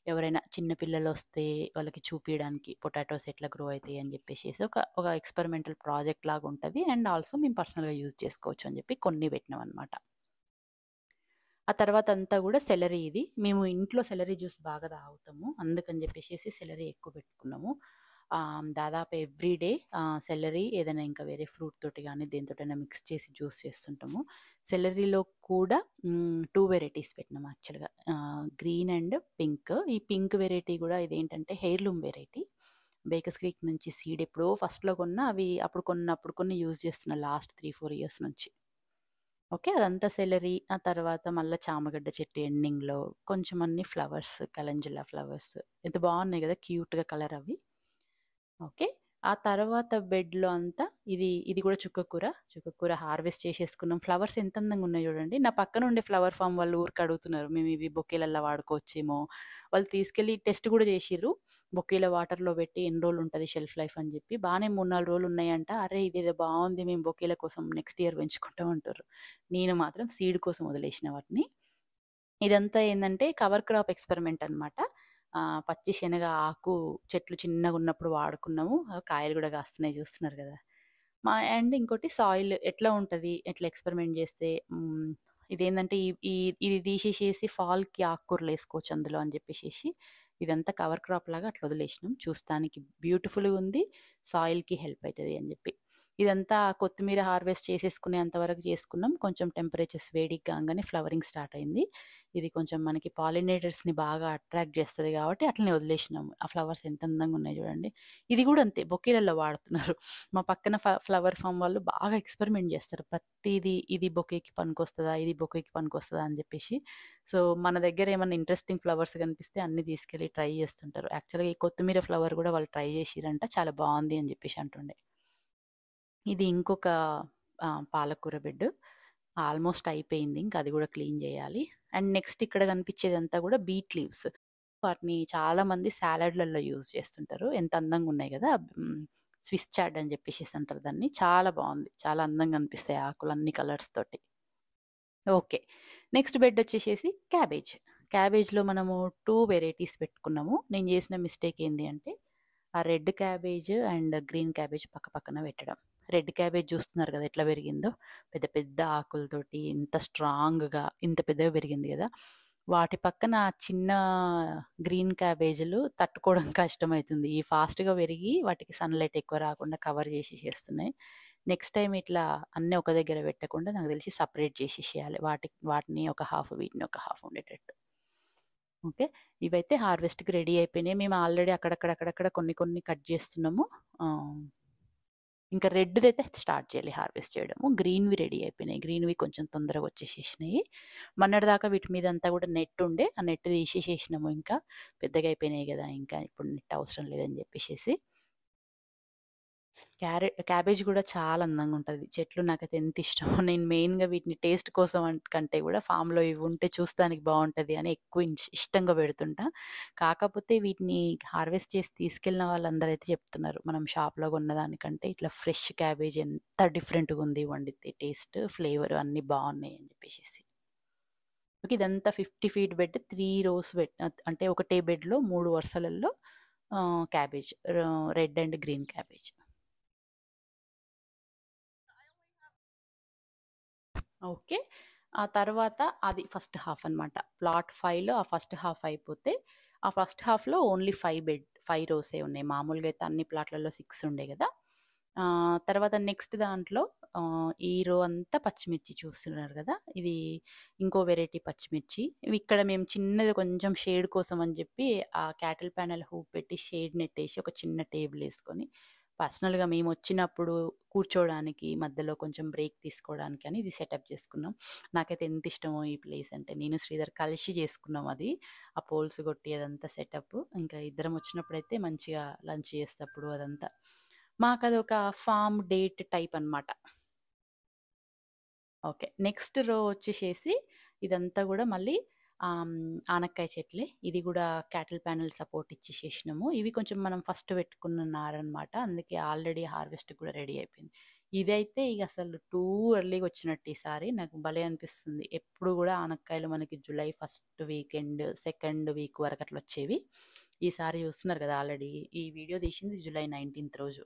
ఎవరైనా చిన్న పిల్లలొస్తే వాళ్ళకి చూపియడానికి పొటాటోస్ ఎట్లా గ్రో అయితాయి అని జెప్పేసేసి ఒక ఎక్స్‌పెరిమెంటల్ ప్రాజెక్ట్ లాగా ఉంటది. అండ్ ఆల్సో మేము పర్సనల్‌గా యూజ్ చేసుకోవచ్చు అని జెప్పి కొన్ని పెట్టినామనమాట. ఆ తర్వాతంతా గూడా సెలరీ ఇది. మేము ఇంట్లో సెలరీ జ్యూస్ బాగా తాగుతాము. అందుకని జెప్పేసేసి సెలరీ ఎక్కువ పెట్టుకున్నాము. దాదాపు ఎవ్రీ డే సెలరీ ఏదైనా ఇంకా వేరే ఫ్రూట్ తోటి గానీ, దేనితోటైనా మిక్స్ చేసి జ్యూస్ చేస్తుంటాము. సెలరీలో కూడా 2 వెరైటీస్ పెట్టినాం యాక్చువల్‌గా. Green and pink. ఈ పింక్ వెరైటీ గూడా ఇదేంటంటే హెయిర్‌లూమ్ వెరైటీ. బేకర్స్ క్రీక్ నుంచి సీడ్ ఎప్పుడో ఫస్ట్‌లో కొన్నా అవి అప్పుడు కొన్ని యూజ్ చేస్తున్నా లాస్ట్ 3, 4 ఇయర్స్ నుంచి. ఓకే. అదంతా సెలరీ. ఆ తర్వాత మళ్ళా చామగడ్డ చెట్టు ఎండింగ్‌లో కొంచెం అన్ని ఫ్లవర్స్, కలంజులా ఫ్లవర్స్. ఎంత బాగున్నాయి గదా! క్యూట్‌గా కలర్ అవి. ఓకే. ఆ తర్వాత బెడ్‌లో అంతా ఇది గూడా చుక్కకూర. చుక్కకూర హార్వెస్ట్ చేసేసుకున్నాం. ఫ్లవర్స్ ఎంత అందంగా ఉన్నాయో చూడండి. నా పక్కన ఉండే ఫ్లవర్ ఫార్మ్ వాళ్ళు ఊరికే అడుగుతున్నారు. మేము ఇవి బొకేలల్లా వాడుకోవచ్చేమో! వాళ్ళు తీసుకెళ్ళి టెస్ట్ గూడా చేసిర్రు. బొకేలో వాటర్‌లో పెట్టి ఎన్ని రోజులు ఉంటది షెల్ఫ్ లైఫ్ అని జెప్పి. బానే 3, 4 రోజులు ఉన్నాయంట. అరే! ఇదేదో బావుంది. మేము బొకేల కోసం నెక్స్ట్ ఇయర్ పెంచుకుంటాం అంటుర్రు. నేను మాత్రం సీడ్ కోసం వదిలేసిన వాటిని. ఇదంతా ఏందంటే కవర్ క్రాప్ ఎక్స్‌పెరిమెంట్ అన్నమాట. పచ్చి శనగ ఆకు చెట్లు చిన్నగున్నప్పుడు వాడుకున్నాము. కాయలు గూడా కాస్తున్నాయి చూస్తున్నారు గదా! అండ్ ఇంకోటి సాయిల్ ఎట్లా ఉంటది? ఎట్లా ఎక్స్‌పెరిమెంట్ జేస్తే ఇదేందంటే ఈ ఈ ఇది తీసేసేసి ఫాల్‌కి ఆకుకూరలేసుకోవచ్చు అందులో అని జెప్పేసేసి ఇదంతా కవర్ క్రాప్ లాగా అట్లా వదిలేసినాం. చూస్తానికి బ్యూటిఫుల్‌గుంది. సాయిల్‌కి హెల్ప్ అయితది అని జెప్పి. ఇదంతా కొత్తిమీర హార్వెస్ట్ చేసేసుకునేంత వరకు చేసుకున్నాం. కొంచెం టెంపరేచర్స్ వేడికి కాంగానే ఫ్లవరింగ్ స్టార్ట్ అయింది. ఇది కొంచెం మనకి పాలినేటర్స్‌ని బాగా అట్రాక్ట్ చేస్తది కాబట్టి అట్లనే వదిలేసినాము. ఆ ఫ్లవర్స్ ఎంత అందంగా ఉన్నాయి చూడండి. ఇది గూడా అంతే బొకేలలో వాడుతున్నారు. మా పక్కన ఫ్లవర్ ఫార్మ్ వాళ్ళు బాగా ఎక్స్‌పెరిమెంట్ చేస్తారు. ప్రతీది ఇది బొకేకి పనికొస్తదా? ఇది బొకేకి పనికొస్తదా? అని జెప్పేసి. సో, మన దగ్గర ఏమన్నా ఇంట్రెస్టింగ్ ఫ్లవర్స్ కనిపిస్తే అన్నీ తీసుకెళ్ళి ట్రై చేస్తుంటారు. యాక్చువల్‌గా ఈ కొత్తిమీర ఫ్లవర్ గూడా వాళ్ళు ట్రై చేసిర్రంట. చాలా బావుంది అని జెప్పేసి అంటుండే. ఇది ఇంకొక పాలకూర బెడ్. ఆల్మోస్ట్ అయిపోయింది. ఇంక అది గూడా క్లీన్ జేయాలి. అండ్ నెక్స్ట్ ఇక్కడ కనిపించేదంతా గూడా బీట్ లీవ్స్. వాటిని చాలామంది సాలడ్‌లలో యూజ్ చేస్తుంటారు. ఎంత అందంగున్నాయి గదా! స్విస్ చాడ్ అని చెప్పేసి అంటారు దాన్ని. చాలా బాగుంది, చాలా అందంగా అనిపిస్తాయి ఆకులు అన్ని కలర్స్ తోటి. ఓకే. నెక్స్ట్ బెడ్ వచ్చేసేసి క్యాబేజ్. క్యాబేజ్‌లో మనము 2 వెరైటీస్ పెట్టుకున్నాము. నేను చేసిన మిస్టేక్ ఏంది అంటే, ఆ red cabbage and green cabbage పక్కపక్కన పెట్టడం. రెడ్ క్యాబేజ్ చూస్తున్నారు కదా ఎట్లా పెరిగిందో. పెద్ద పెద్ద ఆకులతోటి ఇంత స్ట్రాంగ్‌గా ఇంత పెద్దగా పెరిగింది కదా! వాటి పక్కన చిన్న గ్రీన్ క్యాబేజులు తట్టుకోవడం కష్టమైతుంది. ఈ ఫాస్ట్‌గా పెరిగి వాటికి సన్‌లైట్ ఎక్కువ రాకుండా కవర్ చేసేసేస్తున్నాయి. నెక్స్ట్ టైమ్ ఇట్లా అన్నీ ఒక దగ్గర పెట్టకుండా నాకు తెలిసి సెపరేట్ చేసేసేయాలి. వాటిని ఒక హాఫ్, వీటిని ఒక హాఫ్ ఉండేటట్టు. ఓకే. ఇవైతే హార్వెస్ట్‌కి రెడీ అయిపోయినాయి. మేము ఆల్రెడీ అక్కడక్కడ కొన్ని కొన్ని కట్ చేస్తున్నాము. ఆహ్, ఇంకా రెడ్‌దయితే స్టార్ట్ చేయాలి హార్వెస్ట్ చేయడము. గ్రీన్‌వి రెడీ అయిపోయినాయి. గ్రీన్‌వి కొంచెం తొందరగా వచ్చేసేసినాయి. మొన్నటిదాకా వీటి మీద అంతా కూడా నెట్ ఉండే. ఆ నెట్ తీసేసేసినాము ఇంకా. పెద్దగా అయిపోయినాయి గదా! ఇంకా ఇప్పుడు నెట్ అవసరం లేదని చెప్పేసేసి. క్యాబేజ్ గూడా చాలా అందంగా ఉంటది. చెట్లు నాకైతే ఎంత ఇష్టమో. నేను మెయిన్‌గా వీటిని టేస్ట్ కోసం కంటే గూడా ఫామ్‌లో ఇవి ఉంటే చూస్తానికి బావుంటది అని ఎక్కువ ఇష్టంగా పెడుతుంటా. కాకపోతే వీటిని హార్వెస్ట్ చేసి తీసుకెళ్ళిన వాళ్ళందరైతే చెప్తున్నారు. మనం షాప్‌లో కొన్నదానికంటే ఇట్లా ఫ్రెష్ క్యాబేజ్ ఎంత డిఫరెంట్‌గుంది వండితే టేస్ట్, ఫ్లేవర్ అన్నీ బావున్నాయి అని చెప్పేసేసి. ఓకే. ఇదంతా 50 ఫీట్ బెడ్ 3 రోస్ అంటే ఒకటే బెడ్‌లో 3 వరుసలలో cabbage red and green cabbage. Okay. ఆ తర్వాత అది ఫస్ట్ హాఫ్ అనమాట. ప్లాట్ 5లో ఆ ఫస్ట్ హాఫ్ అయిపోతే, ఆ ఫస్ట్ హాఫ్‌లో ఓన్లీ 5 రోసే ఉన్నాయి. మామూలుగా అయితే అన్ని ప్లాట్‌లలో 6 ఉండే గదా! తర్వాత నెక్స్ట్ దాంట్లో ఈ రో అంతా పచ్చిమిర్చి చూస్తున్నారు గదా! ఇది ఇంకో వెరైటీ పచ్చిమిర్చి. ఇవి ఇక్కడ మేము చిన్నది కొంచెం షేడ్ కోసం అని జెప్పి ఆ క్యాటిల్ ప్యానెల్ హూక్ పెట్టి షేడ్ నెట్టేసి ఒక చిన్న టేబుల్ యేసుకొని పర్సనల్‌గా మేమొచ్చినప్పుడు కూర్చోవడానికి, మధ్యలో కొంచెం బ్రేక్ తీసుకోవడానికి అని ఇది సెటప్ చేసుకున్నాం. నాకైతే ఎంత ఇష్టమో ఈ ప్లేస్ అంటే. నేను, శ్రీధర్ కలిసి చేసుకున్నాం అది. ఆ పోల్స్ కొట్టి అదంతా సెటప్. ఇంకా ఇద్దరం వచ్చినప్పుడైతే మంచిగా లంచ్ చేసేటప్పుడు అదంతా. మాకదొక ఫార్మ్ డేట్ టైప్ అనమాట. ఓకే. నెక్స్ట్ రో వచ్చేసేసి ఇదంతా గూడా మళ్ళీ ఆనక్కాయ చెట్లే. ఇది గూడా క్యాటిల్ ప్యానెల్ సపోర్ట్ ఇచ్చేసేసినాము. ఇవి కొంచెం మనం ఫస్ట్ పెట్టుకున్న నారనమాట. అందుకే ఆల్రెడీ హార్వెస్ట్ కూడా రెడీ అయిపోయింది. ఇదైతే ఇగ అసలు టూ ఎర్లీగా వచ్చినట్టు ఈసారి నాకు భలే అనిపిస్తుంది. ఎప్పుడు గూడా ఆనక్కాయలు మనకి July first weekend, second week వరకు అట్లా వచ్చేవి. ఈసారి చూస్తున్నారు కదా ఆల్రెడీ ఈ వీడియో తీసింది జులై 19థ్ రోజు.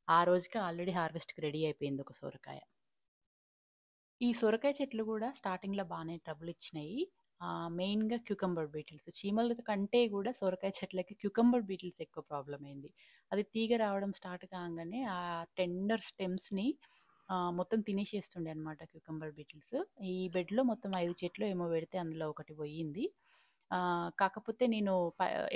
ఆ రోజుకి ఆల్రెడీ హార్వెస్ట్‌కి రెడీ అయిపోయింది ఒక సొరకాయ. ఈ సొరకాయ చెట్లు గూడా స్టార్టింగ్‌లో బానే ట్రబులిచ్చినాయి. మెయిన్‌గా క్యూకంబర్ బీటిల్స్. చీమల కంటే గూడా సొరకాయ చెట్లకి క్యూకంబర్ బీటిల్స్ ఎక్కువ ప్రాబ్లమ్ అయింది. అది తీగ రావడం స్టార్ట్ కాంగానే ఆ టెండర్ స్టెమ్స్‌ని మొత్తం తినేసేస్తుండే అనమాట క్యూకంబర్ బీటిల్స్. ఈ బెడ్‌లో మొత్తం 5 చెట్లు ఏమో పెడితే అందులో ఒకటి పోయింది. కాకపోతే నేను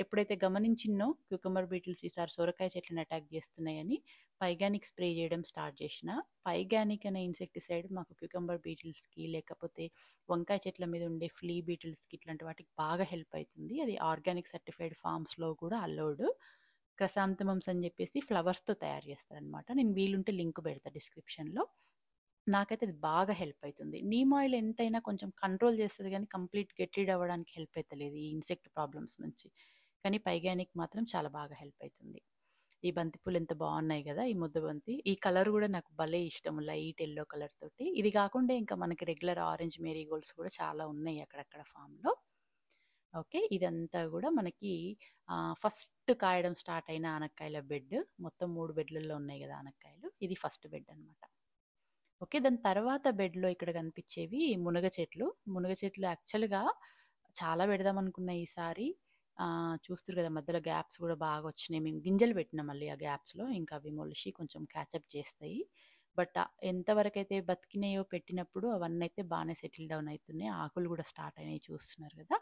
ఎప్పుడైతే గమనించినో క్యూకంబర్ బీటిల్స్ ఈసారి సొరకాయ చెట్లను అటాక్ చేస్తున్నాయని పైగానిక్ స్ప్రే చేయడం స్టార్ట్ చేసిన. పైగానిక్ అనే ఇన్సెక్టిసైడ్ మాకు క్యూకంబర్ బీటిల్స్‌కి లేకపోతే వంకాయ చెట్ల మీద ఉండే ఫ్లీ బీటిల్స్‌కి ఇట్లాంటి వాటికి బాగా హెల్ప్ అయితుంది. అది ఆర్గానిక్ సర్టిఫైడ్ ఫార్మ్స్‌లో కూడా అలౌడ్. క్రసాంతమమ్స్ అని చెప్పేసి ఫ్లవర్స్‌తో తయారు చేస్తారనమాట. నేను వీలుంటే లింక్ పెడతా డిస్క్రిప్షన్‌లో. నాకైతే అది బాగా హెల్ప్ అయితుంది. నీమ్ ఆయిల్ ఎంతైనా కొంచెం కంట్రోల్ చేస్తది గానీ, కంప్లీట్ గెట్ రిడ్ అవ్వడానికి హెల్ప్ అయితలేదు ఈ ఇన్సెక్ట్ ప్రాబ్లమ్స్ నుంచి. కానీ పైగానిక్ మాత్రం చాలా బాగా హెల్ప్ అయితుంది. ఈ బంతిపూలు ఎంత బాగున్నాయి గదా! ఈ ముద్ద బంతి. ఈ కలర్ గూడా నాకు భలే ఇష్టం. లైట్ యెల్లో కలర్ తోటి. ఇది కాకుండా ఇంకా మనకి రెగ్యులర్ ఆరెంజ్ మేరీగోల్డ్స్ కూడా చాలా ఉన్నాయి అక్కడక్కడ ఫామ్‌లో. ఓకే. ఇదంతా గూడా మనకి ఫస్ట్ కాయడం స్టార్ట్ అయిన ఆనక్కాయల బెడ్. మొత్తం 3 బెడ్‌లలో ఉన్నాయి గదా ఆనక్కాయలు. ఇది ఫస్ట్ బెడ్ అన్నమాట. ఓకే. దాని తర్వాత బెడ్‌లో ఇక్కడ కనిపిచ్చేవి మునగ చెట్లు. మునగ చెట్లు యాక్చువల్‌గా చాలా పెడదామనుకున్నా ఈసారి. చూస్తుర్రు గదా! మధ్యలో గ్యాప్స్ గూడా బాగొచ్చినాయి. మేము గింజలు పెట్టినాం మళ్ళీ ఆ గ్యాప్స్‌లో. ఇంకా అవి మొలిసి కొంచెం క్యాచప్ చేస్తాయి. బట్ ఎంతవరకైతే బతికినాయో పెట్టినప్పుడు అవన్నైతే బానే సెటిల్ డౌన్ అయితున్నాయి. ఆకులు గూడా స్టార్ట్ అయినాయి చూస్తున్నారు గదా!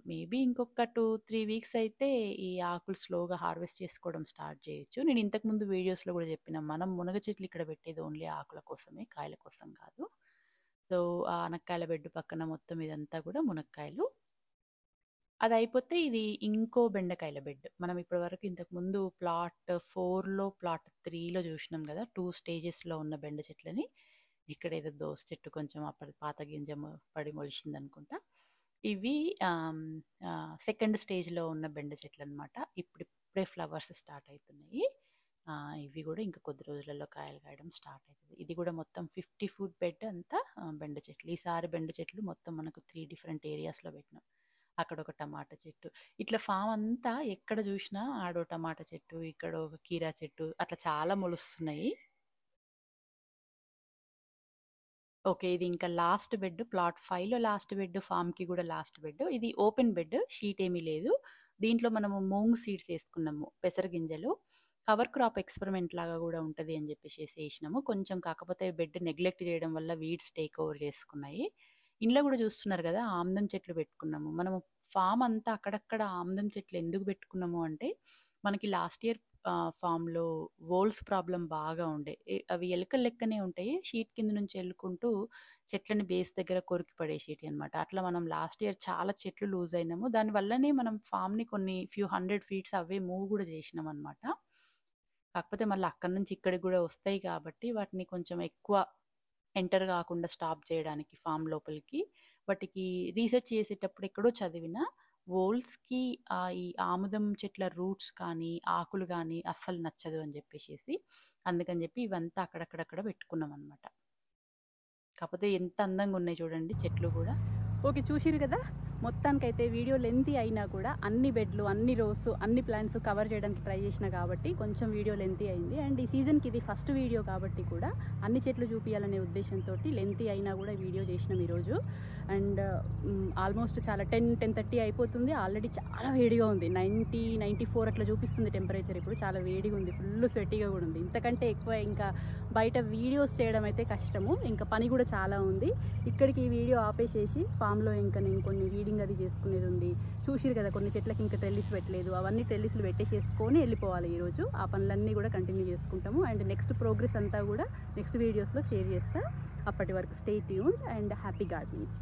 మేబీ ఇంకొక 2, 3 వీక్స్ అయితే ఈ ఆకులు స్లోగా హార్వెస్ట్ చేసుకోవడం స్టార్ట్ చేయొచ్చు. నేను ఇంతకుముందు వీడియోస్‌లో గూడా చెప్పిన మనం మునగ చెట్లు ఇక్కడ పెట్టేది ఓన్లీ ఆకుల కోసమే, కాయల కోసం కాదు. సో, ఆ ఆనక్కాయల బెడ్ పక్కన మొత్తం ఇదంతా గూడా మునక్కాయలు. అదయిపోతే ఇది ఇంకో బెండకాయల బెడ్. మనం ఇప్పటివరకు ఇంతకుముందు ప్లాట్ 4లో, ప్లాట్ 3లో జూషినాం గదా! 2 స్టేజెస్‌లో ఉన్న బెండ చెట్లని. ఇక్కడేదో దోస చెట్టు కొంచెం అప్పటి పాత గింజ పడి మొలిచిందనుకుంటా. ఇవి సెకండ్ స్టేజ్‌లో ఉన్న బెండ చెట్లనమాట. ఇప్పుడిప్పుడే ఫ్లవర్స్ స్టార్ట్ అయితున్నాయి. ఇవి కూడా ఇంకా కొద్ది రోజులలో కాయలు కాయడం స్టార్ట్ అవుతుంది. ఇది కూడా మొత్తం 50 ఫుట్ బెడ్ అంతా బెండ చెట్లు. ఈసారి బెండ చెట్లు మొత్తం మనకు 3 డిఫరెంట్ ఏరియాస్లో పెట్టినాం. అక్కడ ఒక టమాటా చెట్టు, ఇట్లా ఫామ్ అంతా ఎక్కడ చూసినా ఆడో టమాటా చెట్టు, ఇక్కడ ఒక కీరా చెట్టు, అట్లా చాలా మొలుస్తున్నాయి. ఓకే, ఇది ఇంకా లాస్ట్ బెడ్, ప్లాట్ 5లో లాస్ట్ బెడ్, ఫామ్కి కూడా లాస్ట్ బెడ్. ఇది ఓపెన్ బెడ్, షీట్ ఏమీ లేదు. దీంట్లో మనము మూంగ్ సీడ్స్ వేసుకున్నాము, పెసరగింజలు. కవర్ క్రాప్ ఎక్స్పెరిమెంట్ లాగా కూడా ఉంటుంది అని చెప్పేసి వేసినాము. కొంచెం కాకపోతే బెడ్ నెగ్లెక్ట్ చేయడం వల్ల వీడ్స్ టేక్ ఓవర్ చేసుకున్నాయి. ఇంట్లో కూడా చూస్తున్నారు కదా, ఆమ్దం చెట్లు పెట్టుకున్నాము. మనము ఫామ్ అంతా అక్కడక్కడ ఆమ్దం చెట్లు ఎందుకు పెట్టుకున్నాము అంటే, మనకి లాస్ట్ ఇయర్ ఫామ్లో వోల్స్ ప్రాబ్లం బాగా ఉండే. అవి ఎలుకల లెక్కనే ఉంటాయి, షీట్ కింద నుంచి ఎల్లుకుంటూ చెట్లని బేస్ దగ్గర కొరికి పడేసేటి అనమాట. అట్లా మనం లాస్ట్ ఇయర్ చాలా చెట్లు లూజ్ అయినాము. దానివల్లనే మనం ఫామ్ని కొన్ని ఫ్యూ 100 ఫీట్స్ అవే మూవ్ కూడా చేసినాం అనమాట. కాకపోతే మళ్ళీ అక్కడి నుంచి ఇక్కడికి కూడా వస్తాయి కాబట్టి వాటిని కొంచెం ఎక్కువ ఎంటర్ కాకుండా స్టాప్ చేయడానికి ఫామ్ లోపలికి వాటికి రీసెర్చ్ చేసేటప్పుడు ఎక్కడో చదివిన వోల్స్కి ఈ ఆముదం చెట్ల రూట్స్ కానీ ఆకులు కానీ అస్సలు నచ్చదు అని చెప్పేసి, అందుకని చెప్పి ఇవంతా అక్కడక్కడక్కడ పెట్టుకున్నాం అనమాట. కాకపోతే ఎంత అందంగా ఉన్నాయి చూడండి చెట్లు కూడా. ఓకే, చూసిరు కదా, మొత్తానికైతే వీడియో లెంతీ అయినా కూడా అన్ని బెడ్లు, అన్ని రోస్, అన్ని ప్లాంట్స్ కవర్ చేయడానికి ట్రై చేసిన కాబట్టి కొంచెం వీడియో లెంతీ అయింది. అండ్ ఈ సీజన్కి ఇది ఫస్ట్ వీడియో కాబట్టి కూడా అన్ని చెట్లు చూపించాలనే ఉద్దేశంతో లెంతీ అయినా కూడా వీడియో చేసినాం ఈరోజు. అండ్ ఆల్మోస్ట్ చాలా 10-10:30 అయిపోతుంది. ఆల్రెడీ చాలా వేడిగా ఉంది, 90-94 అట్లా చూపిస్తుంది టెంపరేచర్. ఇప్పుడు చాలా వేడిగా ఉంది, ఫుల్ స్వెట్టీగా కూడా ఉంది. ఇంతకంటే ఎక్కువ ఇంకా బయట వీడియోస్ చేయడం అయితే కష్టము, ఇంకా పని కూడా చాలా ఉంది. ఇక్కడికి ఈ వీడియో ఆపేసేసి ఫామ్లో ఇంకా నేను కొన్ని వీడింగ్ అది చేసుకునేది ఉంది. చూసిరు కదా, కొన్ని చెట్లకి ఇంకా ట్రెల్లిస్ పెట్టలేదు, అవన్నీ ట్రెల్లిస్లు పెట్టేసేసుకొని వెళ్ళిపోవాలి ఈరోజు. ఆ పనులన్నీ కూడా కంటిన్యూ చేసుకుంటాము. అండ్ నెక్స్ట్ ప్రోగ్రెస్ అంతా కూడా నెక్స్ట్ వీడియోస్లో షేర్ చేస్తా. అప్పటి వరకు stay tuned and happy gardening.